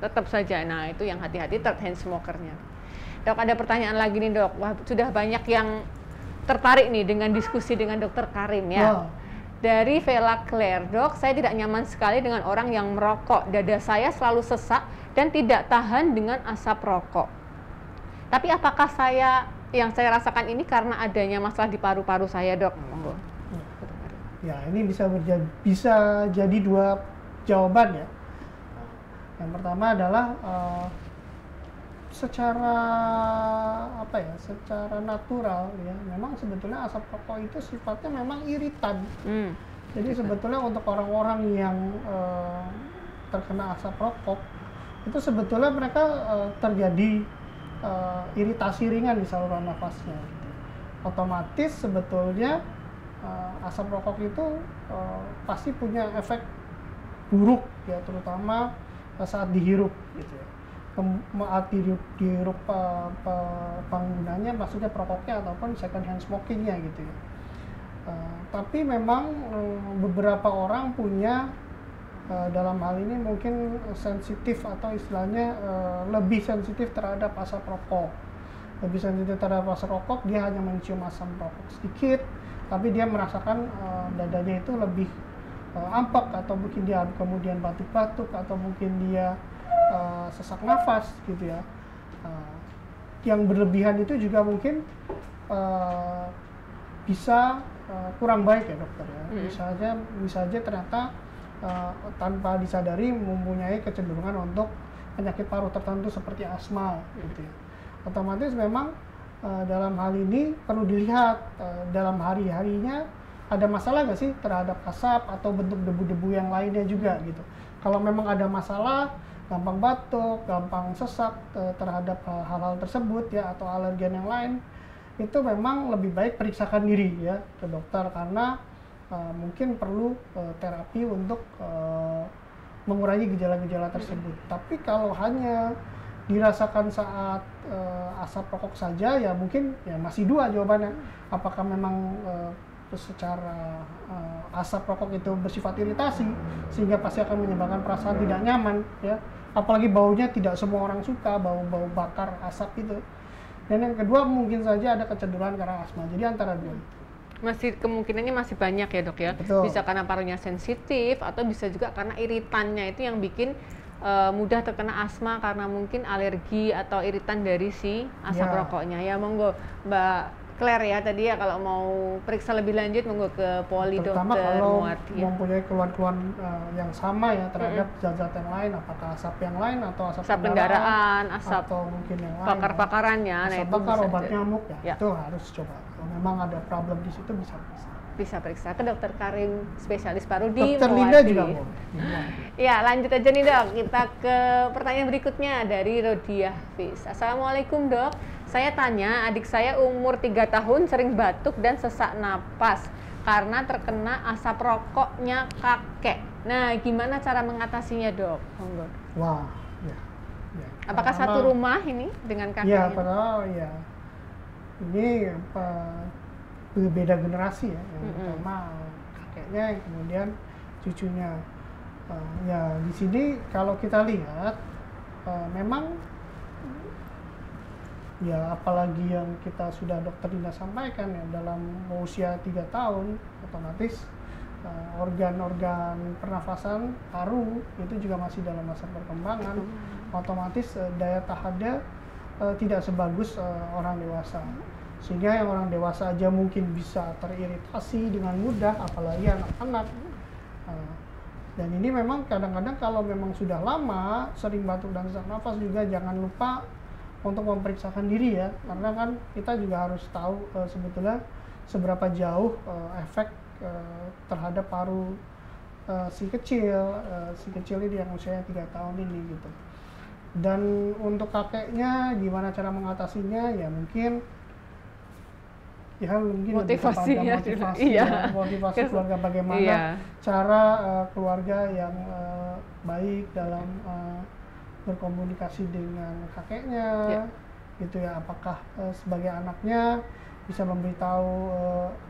tetap saja. Nah itu yang hati-hati third hand smokernya. Dok, ada pertanyaan lagi nih dok. Wah, sudah banyak yang tertarik nih dengan diskusi dengan Dokter Karim ya. Dari Vela Claire, dok, saya tidak nyaman sekali dengan orang yang merokok. Dada saya selalu sesak dan tidak tahan dengan asap rokok. Tapi apakah yang saya rasakan ini karena adanya masalah di paru-paru saya, dok? Ya, ini bisa jadi dua jawaban ya. Yang pertama adalah secara natural ya, memang sebetulnya asap rokok itu sifatnya memang iritan. Jadi sebetulnya untuk orang-orang yang terkena asap rokok itu sebetulnya mereka terjadi iritasi ringan di saluran nafasnya. Otomatis sebetulnya asap rokok itu pasti punya efek buruk ya, terutama saat dihirup gitu ya. Dihirup penggunanya, maksudnya perokoknya ataupun second hand smokingnya gitu ya. Tapi memang beberapa orang punya dalam hal ini mungkin sensitif atau istilahnya lebih sensitif terhadap asap rokok. Lebih sensitif terhadap asap rokok, dia hanya mencium asap rokok sedikit, tapi dia merasakan dadanya itu lebih ampak, atau mungkin dia kemudian batuk-batuk, atau mungkin dia sesak nafas gitu ya. Yang berlebihan itu juga mungkin bisa kurang baik ya dokter ya. Bisa aja ternyata tanpa disadari mempunyai kecenderungan untuk penyakit paru tertentu seperti asma gitu ya. Otomatis memang dalam hal ini perlu dilihat dalam hari-harinya ada masalah nggak sih terhadap asap atau bentuk debu-debu yang lainnya juga gitu. Kalau memang ada masalah, gampang batuk, gampang sesak terhadap hal-hal tersebut ya, atau alergen yang lain, itu memang lebih baik periksakan diri ya ke dokter, karena mungkin perlu terapi untuk mengurangi gejala-gejala tersebut. Tapi kalau hanya dirasakan saat asap rokok saja ya mungkin ya masih dua jawabannya. Apakah memang secara asap rokok itu bersifat iritasi sehingga pasti akan menyebabkan perasaan tidak nyaman ya, apalagi baunya tidak semua orang suka, bau bakar asap itu. Dan yang kedua mungkin saja ada kecenderungan karena asma. Jadi antara dua itu. Masih kemungkinannya masih banyak ya dok ya. Betul. Bisa karena parunya sensitif atau bisa juga karena iritannya itu yang bikin mudah terkena asma karena mungkin alergi atau iritan dari si asap Ya. rokoknya. Ya monggo Mbak Claire ya tadi ya kalau mau periksa lebih lanjut monggo ke Poli Terutama Dokter kalau Muardi. Ya. mempunyai keluhan-keluhan yang sama ya terhadap zat-zat yang lain, apakah asap yang lain atau asap Asap kendaraan, asap atau mungkin yang lain. bakar-bakarannya, nah Asap itu bakar, bisa obat jadi. nyamuk ya, Ya. itu harus coba. Kalau memang ada problem di situ bisa. Bisa periksa ke Dokter Karim spesialis paru di Dokter Linda Muardi. juga boleh. Ya, lanjut aja nih dok. Kita ke pertanyaan berikutnya dari Rodia Fis. Assalamualaikum dok. Saya tanya, adik saya umur 3 tahun sering batuk dan sesak napas karena terkena asap rokoknya kakek. Nah, gimana cara mengatasinya dok? Monggo. Wah, ya. Apakah Pertama, satu rumah ini dengan ya, kakeknya? padahal ya ini berbeda generasi ya. Yang Mm-mm. pertama kakeknya, yang kemudian cucunya. Ya di sini kalau kita lihat memang ya apalagi yang kita sudah dokter Linda sampaikan ya dalam usia 3 tahun otomatis organ-organ pernafasan paru itu juga masih dalam masa perkembangan, otomatis daya tahannya tidak sebagus orang dewasa, sehingga yang orang dewasa aja mungkin bisa teriritasi dengan mudah apalagi anak-anak. Dan ini memang kadang-kadang kalau memang sudah lama sering batuk dan sesak nafas juga jangan lupa untuk memeriksakan diri ya, karena kan kita juga harus tahu sebetulnya seberapa jauh efek terhadap paru si kecil ini yang usianya 3 tahun ini gitu. Dan untuk kakeknya gimana cara mengatasinya ya mungkin lebih Motivasinya kepada juga, motivasi iya. motivasi keluarga bagaimana Iya. cara keluarga yang baik dalam berkomunikasi dengan kakeknya, Ya. gitu ya. Apakah sebagai anaknya bisa memberitahu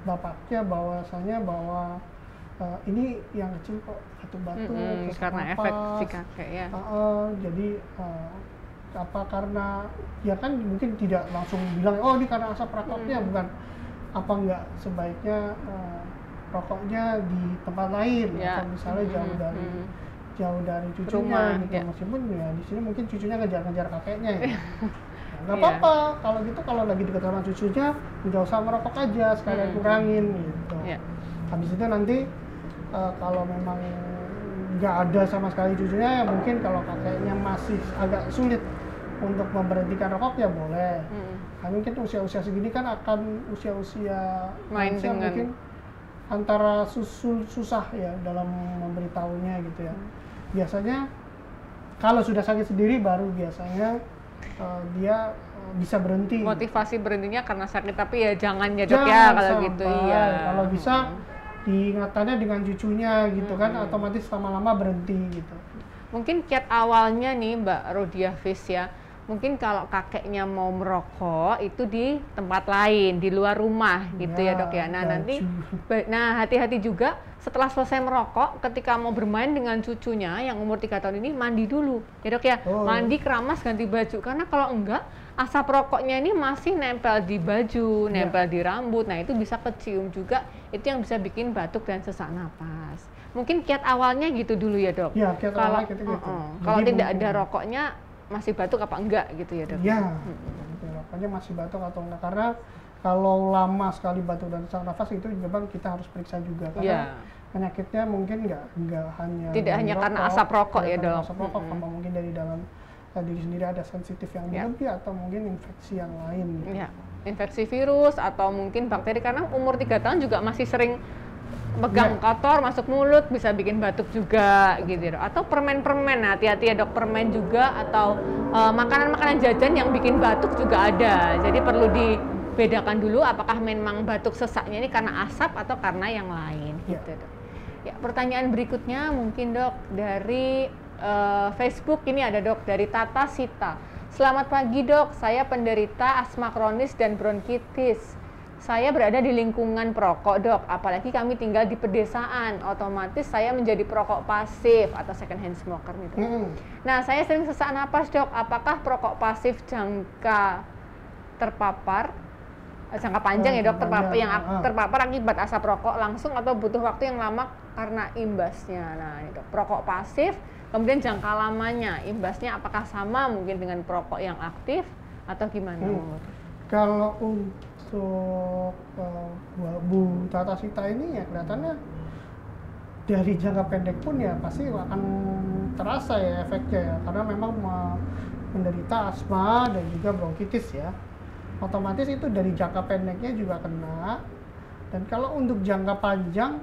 bapaknya bahwasanya bahwa ini yang kecil kok batuk-batuk, sesak Karena napas. efek si kakek ya. Jadi apa karena ya kan mungkin tidak langsung bilang oh ini karena asap rokoknya, bukan, apa enggak sebaiknya rokoknya di tempat lain Ya. atau misalnya jauh dari cucunya Rumah, gitu. ya. Meskipun ya di sini mungkin cucunya ngejar-ngejar kakeknya ya. Nggak Iya. apa-apa kalau gitu, kalau lagi dekat sama cucunya nggak usah merokok aja, sekalian kurangin gitu. Iya. Habis itu nanti kalau memang nggak ada sama sekali cucunya ya mungkin kalau kakeknya masih agak sulit untuk memberhentikan rokok ya boleh. Nah, mungkin usia-usia segini kan akan usia-usia Main lansia dengan- mungkin antara susah ya dalam memberitahunya gitu ya. Biasanya kalau sudah sakit sendiri baru biasanya dia bisa berhenti. Motivasi berhentinya karena sakit, tapi ya jangan ya dok Jangan ya kalau sampai. gitu. Iya. Kalau bisa diingatannya dengan cucunya gitu kan, otomatis lama-lama berhenti gitu. Mungkin kiat awalnya nih Mbak Rodia Fis ya, mungkin kalau kakeknya mau merokok itu di tempat lain, di luar rumah gitu ya dok ya. Nah nanti, hati-hati juga setelah selesai merokok, ketika mau bermain dengan cucunya yang umur 3 tahun ini mandi dulu ya dok ya. Mandi, keramas, ganti baju, karena kalau enggak asap rokoknya ini masih nempel di baju, nempel di rambut, nah itu bisa kecium juga, itu yang bisa bikin batuk dan sesak napas. Mungkin kiat awalnya gitu dulu ya dok. Ya, kiat Kalau awalnya gitu. kalau Jadi tidak ada mungkin- rokoknya masih batuk apa enggak gitu ya dok? Iya, rokoknya masih batuk atau enggak, karena kalau lama sekali batuk dan sesak nafas itu memang kita harus periksa juga, karena penyakitnya mungkin nggak hanya Tidak dari hanya karena asap rokok ya, tidak karena Dok. asap rokok, karena mungkin dari dalam diri sendiri ada sensitif yang berlebih atau mungkin infeksi yang lain gitu. Ya, infeksi virus atau mungkin bakteri, karena umur 3 tahun juga masih sering pegang kotor masuk mulut, bisa bikin batuk juga gitu. Atau permen-permen, hati-hati ya dok, permen juga, atau makanan-makanan jajan yang bikin batuk juga ada. Jadi perlu dibedakan dulu apakah memang batuk sesaknya ini karena asap atau karena yang lain gitu dok. Ya, pertanyaan berikutnya mungkin dok dari Facebook, ini ada dok dari Tata Sita. Selamat pagi dok, saya penderita asma kronis dan bronkitis. Saya berada di lingkungan perokok dok, apalagi kami tinggal di pedesaan, otomatis saya menjadi perokok pasif atau second hand smoker gitu. Nah, saya sering sesak napas dok, apakah perokok pasif jangka terpapar jangka panjang ya dok, terpapar yang panjang. terpapar akibat asap rokok langsung atau butuh waktu yang lama karena imbasnya. Nah ini dok, perokok pasif, kemudian jangka lamanya, imbasnya apakah sama mungkin dengan perokok yang aktif atau gimana? Kalau untuk Bu Tata Sita ini ya kelihatannya dari jangka pendek pun ya pasti akan terasa ya efeknya ya, karena memang menderita asma dan juga bronkitis ya. Otomatis itu dari jangka pendeknya juga kena. Dan kalau untuk jangka panjang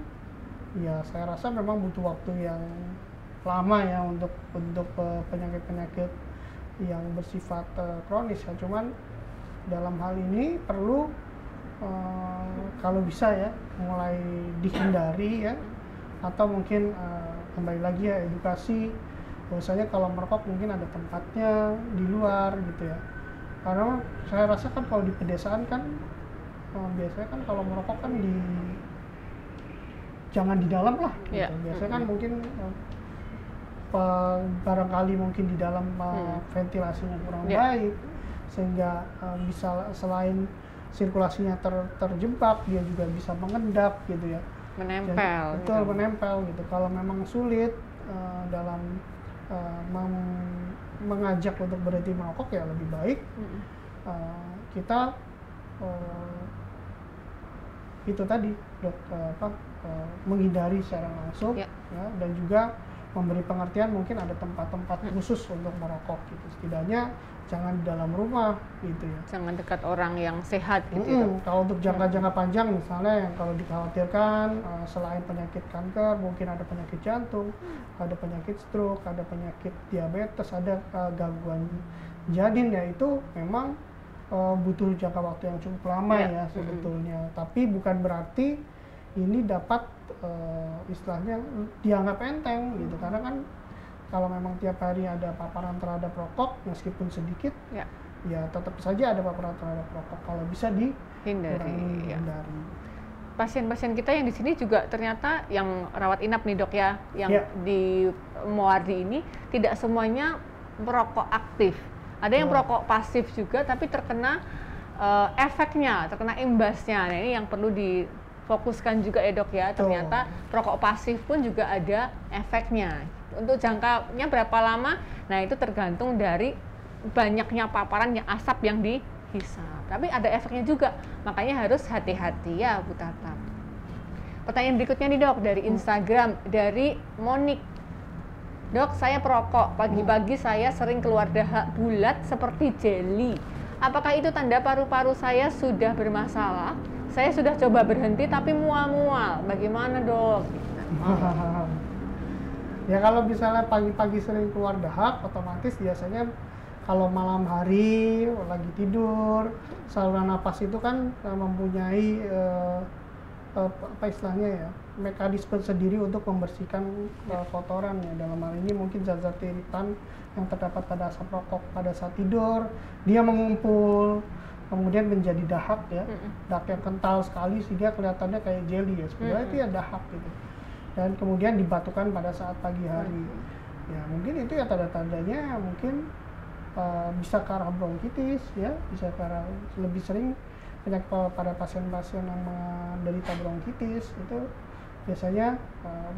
ya saya rasa memang butuh waktu yang lama ya untuk penyakit-penyakit yang bersifat kronis ya. Cuman dalam hal ini perlu kalau bisa ya mulai dihindari ya, atau mungkin kembali lagi ya edukasi bahwasanya kalau merokok mungkin ada tempatnya di luar gitu ya. Karena saya rasa kan kalau di pedesaan kan biasanya kan kalau merokok kan jangan di dalam lah gitu. Biasanya kan mungkin barangkali mungkin di dalam ventilasinya kurang baik, sehingga bisa selain sirkulasinya terjebak, dia juga bisa mengendap gitu ya, menempel. Betul, menempel gitu. Kalau memang sulit dalam mengajak untuk berhenti merokok ya lebih baik kita itu tadi dok, menghindari secara langsung ya, dan juga memberi pengertian mungkin ada tempat-tempat khusus untuk merokok gitu, setidaknya jangan di dalam rumah gitu ya, jangan dekat orang yang sehat gitu ya. Kalau untuk jangka panjang misalnya yang kalau dikhawatirkan selain penyakit kanker mungkin ada penyakit jantung, ada penyakit stroke, ada penyakit diabetes, ada gangguan janin ya, itu memang butuh jangka waktu yang cukup lama ya sebetulnya. Tapi bukan berarti ini dapat istilahnya dianggap enteng gitu, karena kan kalau memang tiap hari ada paparan terhadap rokok meskipun sedikit ya tetap saja ada paparan terhadap rokok, kalau bisa dihindari. Pasien-pasien kita yang di sini juga ternyata yang rawat inap nih dok ya, yang di Muardi ini tidak semuanya merokok aktif. Ada yang merokok pasif juga, tapi terkena efeknya, terkena imbasnya. Nah ini yang perlu difokuskan juga ya dok ya. Ternyata perokok pasif pun juga ada efeknya. Untuk jangkanya berapa lama? Nah itu tergantung dari banyaknya paparan yang asap yang dihisap. Tapi ada efeknya juga, makanya harus hati-hati ya Bu Tata. Pertanyaan berikutnya nih dok, dari Instagram, dari Monik. Dok, saya perokok, pagi-pagi saya sering keluar dahak bulat seperti jeli. Apakah itu tanda paru-paru saya sudah bermasalah? Saya sudah coba berhenti tapi mual-mual. Bagaimana dok? Ya kalau misalnya pagi-pagi sering keluar dahak, otomatis biasanya kalau malam hari lagi tidur, saluran napas itu kan mempunyai apa istilahnya ya, mekanisme sendiri untuk membersihkan kotoran ya. Dalam hal ini mungkin zat-zat iritan yang terdapat pada asap rokok pada saat tidur, dia mengumpul kemudian menjadi dahak ya, dahak yang kental sekali sehingga kelihatannya kayak jelly ya, sebenarnya itu ya dahak gitu, dan kemudian dibatukan pada saat pagi hari. Ya mungkin itu ya tanda-tandanya mungkin bisa ke arah bronkitis ya, bisa ke arah lebih sering penyakit pada pasien-pasien yang menderita bronkitis itu biasanya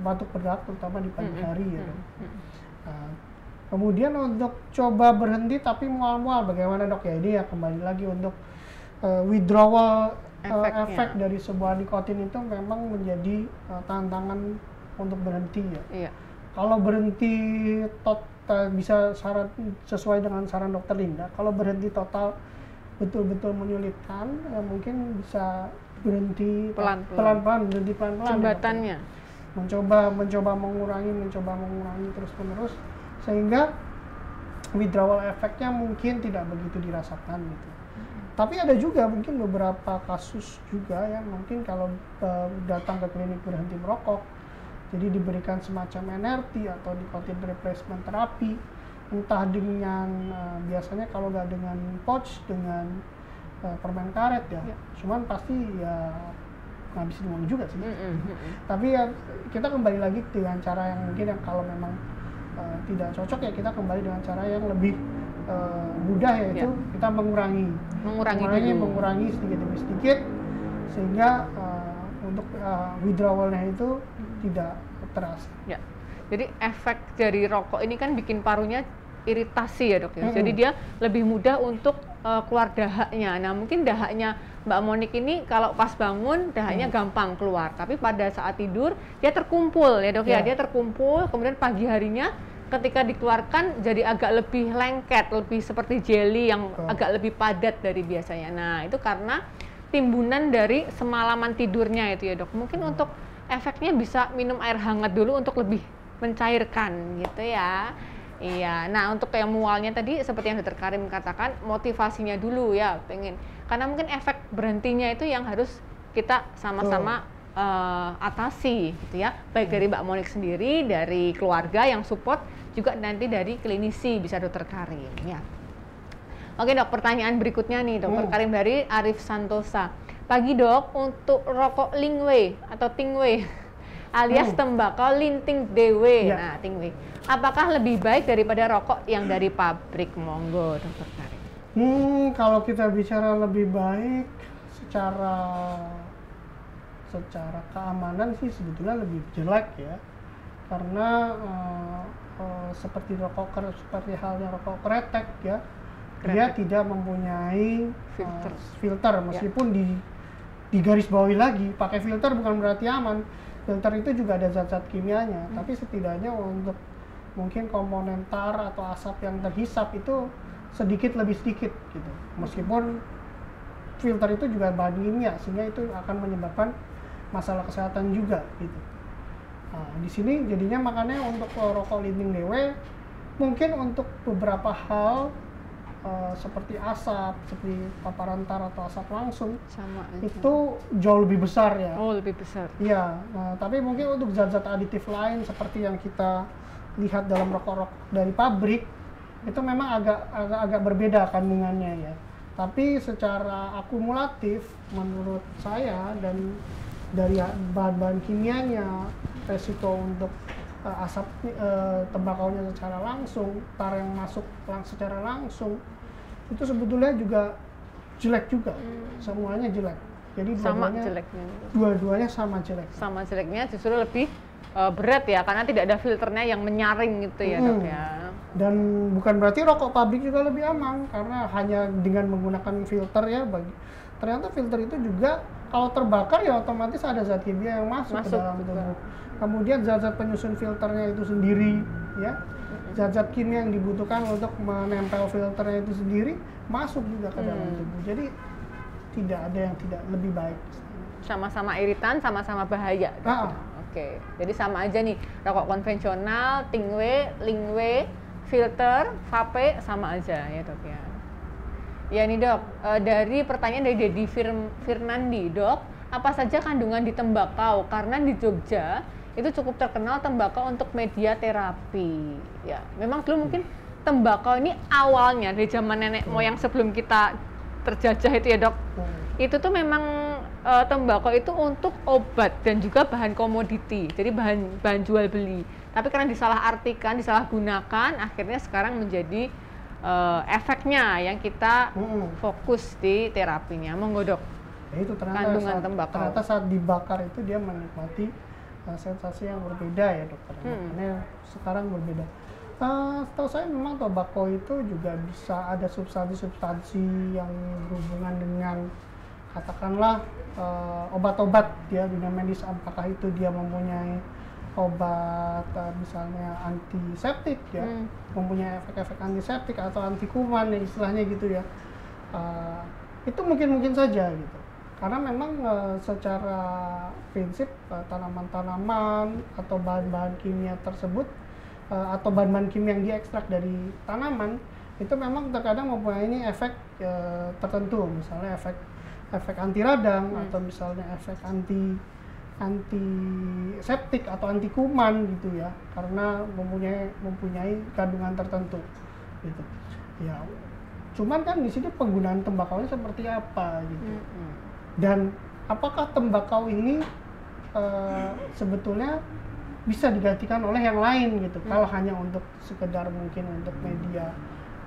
batuk berdahak terutama di pagi hari ya. Kemudian untuk coba berhenti tapi mual-mual bagaimana dok ya, ini ya kembali lagi untuk withdrawal efek dari sebuah nikotin itu memang menjadi tantangan untuk berhenti ya. Kalau berhenti total bisa sesuai dengan saran dokter Linda, kalau berhenti total betul-betul menyulitkan ya mungkin bisa berhenti pelan-pelan, berhenti pelan-pelan. Jembatannya. Ya, mencoba mengurangi terus-menerus sehingga withdrawal efeknya mungkin tidak begitu dirasakan gitu. Tapi ada juga mungkin beberapa kasus juga yang mungkin kalau datang ke klinik berhenti merokok, jadi diberikan semacam NRT atau nicotine replacement therapy, entah dengan biasanya kalau nggak dengan pouch, dengan permen karet ya. Cuman pasti ya ngabisin uang juga sih. Tapi ya kita kembali lagi dengan cara yang mungkin yang kalau memang tidak cocok ya kita kembali dengan cara yang lebih mudah, yaitu kita mengurangi sedikit demi sedikit, sehingga untuk withdrawalnya itu tidak terasa. Ya. Jadi efek dari rokok ini kan bikin parunya iritasi ya dok ya. Jadi dia lebih mudah untuk keluar dahaknya. Nah mungkin dahaknya Mbak Monik ini kalau pas bangun dahaknya gampang keluar, tapi pada saat tidur dia terkumpul ya dok ya. Dia terkumpul, kemudian pagi harinya ketika dikeluarkan jadi agak lebih lengket, lebih seperti jelly yang agak lebih padat dari biasanya. Nah itu karena timbunan dari semalaman tidurnya itu ya dok. Mungkin untuk efeknya bisa minum air hangat dulu untuk lebih mencairkan gitu ya. Iya, nah untuk yang mualnya tadi seperti yang Dr. Karim katakan, motivasinya dulu ya, karena mungkin efek berhentinya itu yang harus kita sama-sama atasi gitu ya, baik dari Mbak Monik sendiri, dari keluarga yang support, juga nanti dari klinisi bisa Dr. Karim ya. Oke dok, pertanyaan berikutnya nih Dr. Karim dari Arif Santosa. Pagi dok, untuk rokok Lingwei atau Tingwei alias tembakau linting dewe, nah Tingwei, apakah lebih baik daripada rokok yang dari pabrik? Monggo Dr. Karim. Kalau kita bicara lebih baik secara keamanan sih sebetulnya lebih jelek ya, karena seperti halnya rokok kretek ya, dia tidak mempunyai filter meskipun di garis bawahi lagi, pakai filter bukan berarti aman. Filter itu juga ada zat-zat kimianya, tapi setidaknya untuk mungkin komponen tar atau asap yang terhisap itu sedikit lebih sedikit gitu. Meskipun filter itu juga bahan kimia, sehingga itu akan menyebabkan masalah kesehatan juga gitu. Nah, di sini jadinya makanya untuk rokok linting dewe mungkin untuk beberapa hal seperti asap, seperti paparan tar atau asap langsung, itu jauh lebih besar ya. Oh, lebih besar. Iya, nah, tapi mungkin untuk zat-zat aditif lain seperti yang kita lihat dalam rokok-rokok dari pabrik itu memang agak berbeda kandungannya ya. Tapi secara akumulatif menurut saya dan dari bahan-bahan kimianya, resiko untuk asap tembakaunya secara langsung, tar yang masuk secara langsung, itu sebetulnya juga jelek juga. Semuanya jelek. Jadi dua-duanya sama jelek. Sama jeleknya, justru lebih berat ya, karena tidak ada filternya yang menyaring gitu ya dok ya. Dan bukan berarti rokok pabrik juga lebih aman, karena hanya dengan menggunakan filter ya, ternyata filter itu juga kalau terbakar ya otomatis ada zat kimia yang masuk ke dalam tubuh. Kemudian zat-zat penyusun filternya itu sendiri ya, zat-zat kimia yang dibutuhkan untuk menempel filternya itu sendiri masuk juga ke dalam tubuh. Jadi tidak ada yang tidak lebih baik. Sama-sama iritan, sama-sama bahaya. Oke, jadi sama aja nih, rokok konvensional, Tingwei, Lingwei, filter, vape sama aja ya dok ya. Ya nih dok, dari pertanyaan dari Dedi Firnandi, dok, apa saja kandungan di tembakau? Karena di Jogja itu cukup terkenal tembakau untuk media terapi. Ya, memang dulu mungkin tembakau ini awalnya dari zaman nenek moyang sebelum kita terjajah itu ya dok. Itu tuh memang tembakau itu untuk obat dan juga bahan komoditi, jadi bahan jual beli. Tapi karena disalah-artikan, disalahgunakan, akhirnya sekarang menjadi efeknya yang kita fokus di terapinya. Monggo dok. Ya itu ternyata saat dibakar itu dia menikmati sensasi yang berbeda ya dokter. Makanya sekarang berbeda. Setahu saya memang tembakau itu juga bisa ada substansi-substansi yang berhubungan dengan katakanlah obat-obat ya, dunia medis, apakah itu dia mempunyai obat misalnya antiseptik ya, mempunyai efek-efek antiseptik atau anti kuman ya istilahnya gitu ya, itu mungkin saja gitu, karena memang secara prinsip tanaman-tanaman atau bahan-bahan kimia tersebut atau bahan-bahan kimia yang diekstrak dari tanaman itu memang terkadang mempunyai efek tertentu, misalnya efek anti radang atau misalnya efek antiseptik atau anti kuman gitu ya, karena mempunyai kandungan tertentu gitu ya. Cuman kan di sini penggunaan tembakaunya seperti apa gitu, dan apakah tembakau ini sebetulnya bisa digantikan oleh yang lain gitu. Kalau hanya untuk sekedar mungkin untuk media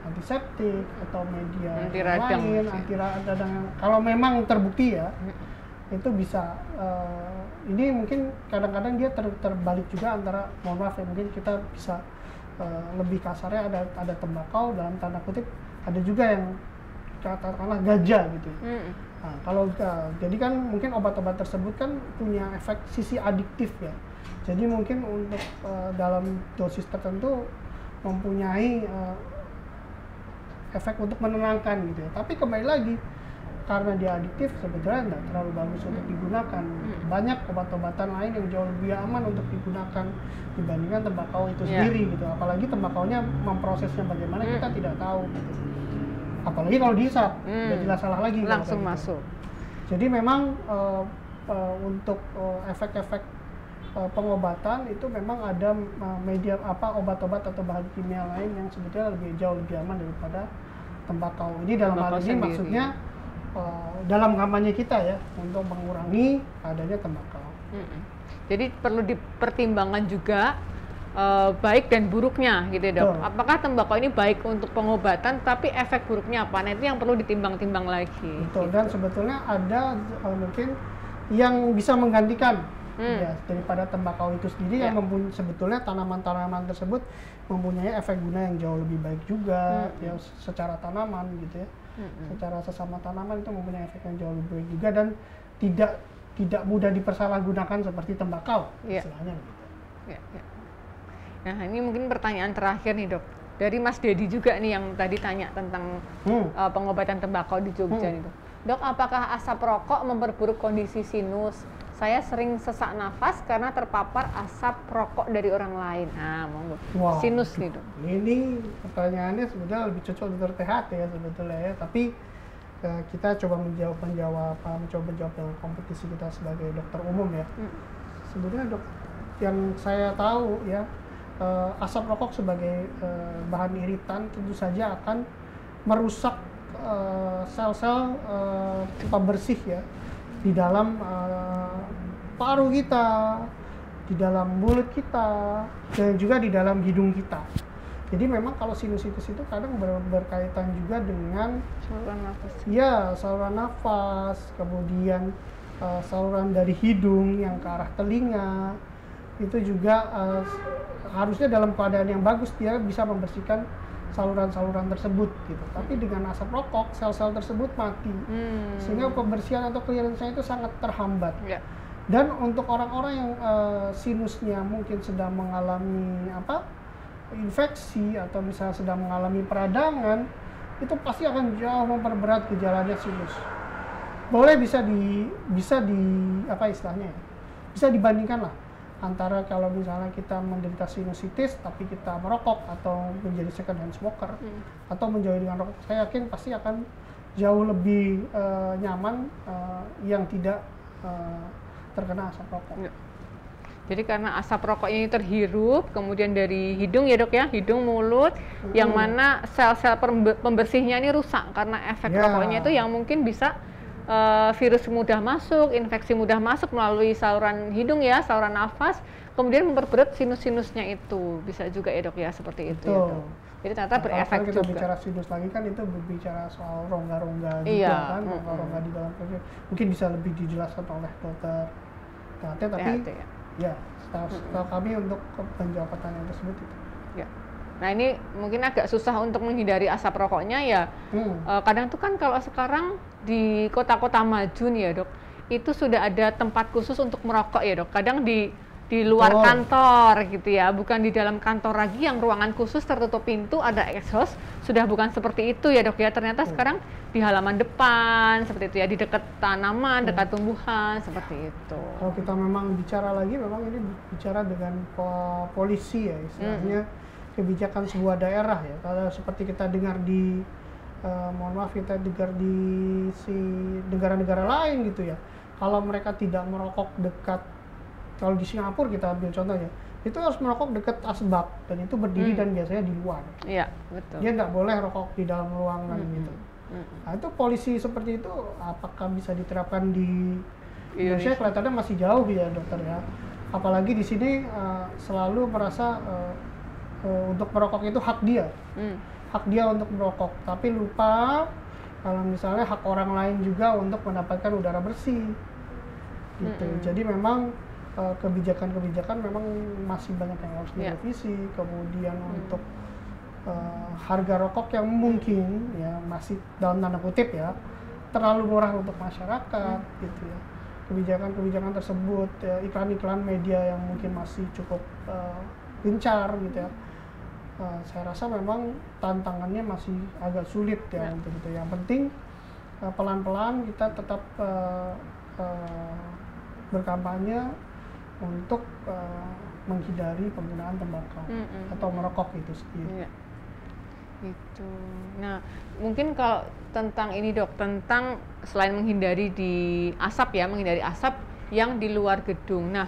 antiseptik atau media Anti yang radang lain, sih. anti radang. Kalau memang terbukti ya, itu bisa. Ini mungkin kadang-kadang dia terbalik juga antara, mohon maaf ya, mungkin kita bisa lebih kasarnya ada tembakau dalam tanda kutip, ada juga yang katakanlah ganja gitu. Nah, kalau jadi kan mungkin obat-obat tersebut kan punya efek sisi adiktif ya. Jadi mungkin untuk dalam dosis tertentu mempunyai efek untuk menenangkan gitu ya. Tapi kembali lagi, karena dia adiktif sebetulnya tidak terlalu bagus untuk digunakan. Banyak obat-obatan lain yang jauh lebih aman untuk digunakan dibandingkan tembakau itu sendiri gitu. Apalagi tembakaunya memprosesnya bagaimana kita tidak tahu gitu. Apalagi kalau dihisap, udah jelas salah lagi langsung gitu. masuk. Jadi memang untuk efek-efek pengobatan itu memang ada media obat-obat atau bahan kimia lain yang sebetulnya jauh lebih aman daripada tembakau. Ini dalam hal ini maksudnya dalam kampanye kita ya untuk mengurangi adanya tembakau. Jadi perlu dipertimbangkan juga baik dan buruknya gitu ya, Dok. Apakah tembakau ini baik untuk pengobatan, tapi efek buruknya apa? Nah, itu yang perlu ditimbang-timbang lagi. Betul. Gitu. Dan sebetulnya ada mungkin yang bisa menggantikan ya daripada tembakau itu sendiri yang sebetulnya tanaman-tanaman tersebut mempunyai efek guna yang jauh lebih baik juga ya secara tanaman gitu ya. Secara sesama tanaman itu mempunyai efek yang jauh lebih baik juga dan tidak mudah dipersalahgunakan seperti tembakau istilahnya gitu. Nah, ini mungkin pertanyaan terakhir nih, Dok. Dari Mas Dedi juga nih yang tadi tanya tentang pengobatan tembakau di Jogja nih, Dok. Dok, apakah asap rokok memperburuk kondisi sinus? Saya sering sesak nafas karena terpapar asap rokok dari orang lain. Nah, monggo. Sinus nih, Dok. Ini pertanyaannya sebetulnya lebih cocok dokter THT ya sebetulnya ya, tapi kita coba menjawab dengan kompetisi kita sebagai dokter umum ya. Sebetulnya dok, yang saya tahu ya, asap rokok sebagai bahan iritan tentu saja akan merusak sel-sel pembersih ya di dalam paru kita, di dalam mulut kita, dan juga di dalam hidung kita. Jadi memang kalau sinusitis itu kadang berkaitan juga dengan saluran nafas. Ya, saluran nafas, kemudian saluran dari hidung yang ke arah telinga. Itu juga harusnya dalam keadaan yang bagus dia bisa membersihkan saluran-saluran tersebut gitu. Tapi dengan asap rokok, sel-sel tersebut mati. Sehingga pembersihan atau clearance-nya itu sangat terhambat. Dan untuk orang-orang yang sinusnya mungkin sedang mengalami infeksi atau misalnya sedang mengalami peradangan, itu pasti akan jauh memperberat gejalanya sinus. Boleh bisa dibandingkan lah antara kalau misalnya kita menderita sinusitis tapi kita merokok atau menjadi second hand smoker atau menjauhi dengan rokok. Saya yakin pasti akan jauh lebih nyaman yang tidak terkena asap rokok. Jadi karena asap rokok ini terhirup, kemudian dari hidung ya dok ya, hidung, mulut, yang mana sel-sel pembersihnya ini rusak karena efek rokoknya itu yang mungkin bisa virus mudah masuk, infeksi mudah masuk melalui saluran hidung ya, saluran nafas, kemudian memperberat sinus-sinusnya itu. Bisa juga ya dok ya, seperti itu ya dok. Jadi ternyata berefek juga. Kalau kita bicara sinus lagi kan itu berbicara soal rongga-rongga juga kan, rongga-rongga di dalam perut. Mungkin bisa lebih dijelaskan oleh dokter THT, tapi ya, setahu kami untuk menjawab pertanyaan tersebut itu. Ya. Nah ini mungkin agak susah untuk menghindari asap rokoknya ya. Kadang tuh kan kalau sekarang di kota-kota maju nih ya dok, itu sudah ada tempat khusus untuk merokok ya dok. Kadang di luar kantor gitu ya, bukan di dalam kantor lagi yang ruangan khusus tertutup pintu ada exhaust, sudah bukan seperti itu ya dok ya. Ternyata sekarang di halaman depan seperti itu ya, di dekat tanaman, dekat tumbuhan seperti itu. Kalau kita memang bicara lagi, memang ini bicara dengan polisi ya istilahnya, kebijakan sebuah daerah ya. Kalau seperti kita dengar di mohon maaf, kita dengar di negara-negara lain gitu ya, kalau mereka tidak merokok dekat, kalau di Singapura kita ambil contohnya, itu harus merokok dekat asbak dan itu berdiri dan biasanya di luar. Iya, betul. Dia nggak boleh rokok di dalam ruangan gitu. Nah itu polisi seperti itu apakah bisa diterapkan di Indonesia? Kelihatannya masih jauh ya dokter ya. Apalagi di sini selalu merasa untuk merokok itu hak dia. hak dia untuk merokok, tapi lupa kalau misalnya hak orang lain juga untuk mendapatkan udara bersih gitu. Jadi memang kebijakan-kebijakan memang masih banyak yang harus direvisi. Kemudian untuk harga rokok yang mungkin ya masih dalam tanda kutip ya terlalu murah untuk masyarakat gitu ya. Kebijakan-kebijakan tersebut, ya, iklan-iklan media yang mungkin masih cukup gencar gitu ya. Saya rasa memang tantangannya masih agak sulit ya untuk itu. Yang penting pelan-pelan kita tetap berkampanye untuk menghindari penggunaan tembakau atau merokok itu sendiri. Gitu. Nah, mungkin kalau tentang ini dok, tentang selain menghindari menghindari asap yang di luar gedung. Nah,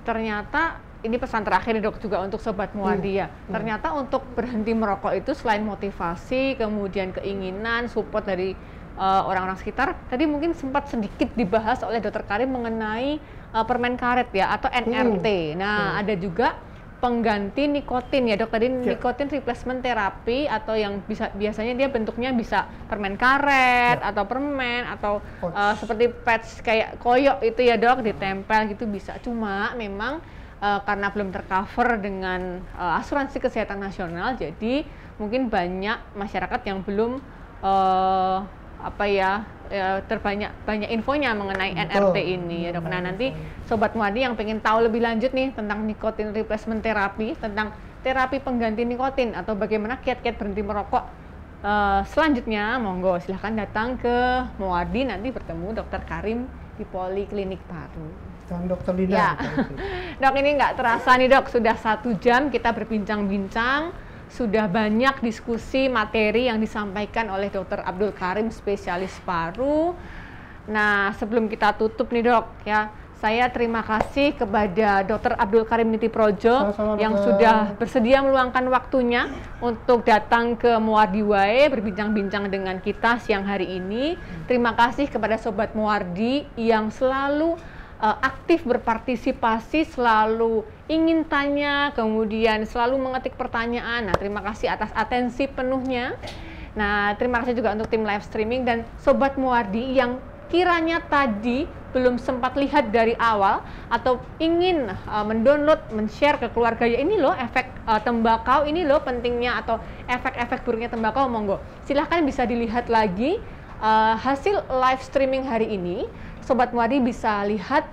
ternyata ini pesan terakhir nih dok juga untuk Sobat Muwardi ya. Ternyata untuk berhenti merokok itu selain motivasi, kemudian keinginan, support dari orang-orang sekitar, tadi mungkin sempat sedikit dibahas oleh Dr. Karim mengenai permen karet ya atau NRT. Nah, ada juga pengganti nikotin ya dok, tadi nikotin replacement terapi atau yang biasanya dia bentuknya bisa permen karet atau permen atau seperti patch kayak koyok itu ya dok, ditempel gitu bisa. Cuma memang karena belum tercover dengan asuransi kesehatan nasional, jadi mungkin banyak masyarakat yang belum banyak infonya mengenai NRT ini ya dok. Nah, nanti Sobat Muwardi yang pengen tahu lebih lanjut nih tentang nikotin replacement terapi, tentang terapi pengganti nikotin atau bagaimana kiat-kiat berhenti merokok selanjutnya, monggo silahkan datang ke Muwardi, nanti bertemu Dr. Karim di Poliklinik Paru. Dan Dokter Lina. Dok, ini nggak terasa nih dok, sudah 1 jam kita berbincang-bincang, sudah banyak diskusi materi yang disampaikan oleh Dr. Abdul Karim, spesialis paru. Nah, sebelum kita tutup nih dok ya, saya terima kasih kepada Dr. Abdul Karim Nitiprojo yang sudah bersedia meluangkan waktunya untuk datang ke Muwardi Wae berbincang-bincang dengan kita siang hari ini. Terima kasih kepada Sobat Muwardi yang selalu aktif berpartisipasi, selalu ingin tanya, kemudian selalu mengetik pertanyaan. Nah, terima kasih atas atensi penuhnya. Nah, terima kasih juga untuk tim live streaming dan Sobat Muwardi yang kiranya tadi belum sempat lihat dari awal atau ingin mendownload, men-share ke keluarganya, ini loh efek tembakau, ini loh pentingnya atau efek-efek buruknya tembakau, monggo. Silahkan bisa dilihat lagi hasil live streaming hari ini. Sobat Muwardi bisa lihat,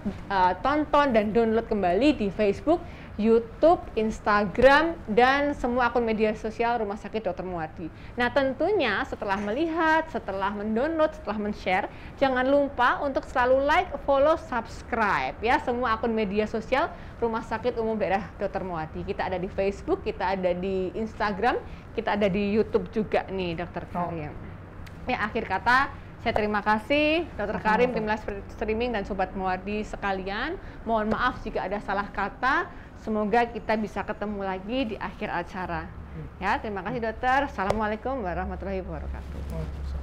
tonton dan download kembali di Facebook, YouTube, Instagram, dan semua akun media sosial Rumah Sakit Dr. Muwardi. Nah, tentunya setelah melihat, setelah mendownload, setelah men-share, jangan lupa untuk selalu like, follow, subscribe ya semua akun media sosial Rumah Sakit Umum Daerah Dr. Muwardi. Kita ada di Facebook, kita ada di Instagram, kita ada di YouTube juga nih Dr. Karim. Ya, akhir kata, saya terima kasih Dr. Karim, tim live streaming, dan Sobat Muwardi sekalian. Mohon maaf jika ada salah kata. Semoga kita bisa ketemu lagi di akhir acara. Ya, terima kasih dokter. Assalamualaikum warahmatullahi wabarakatuh.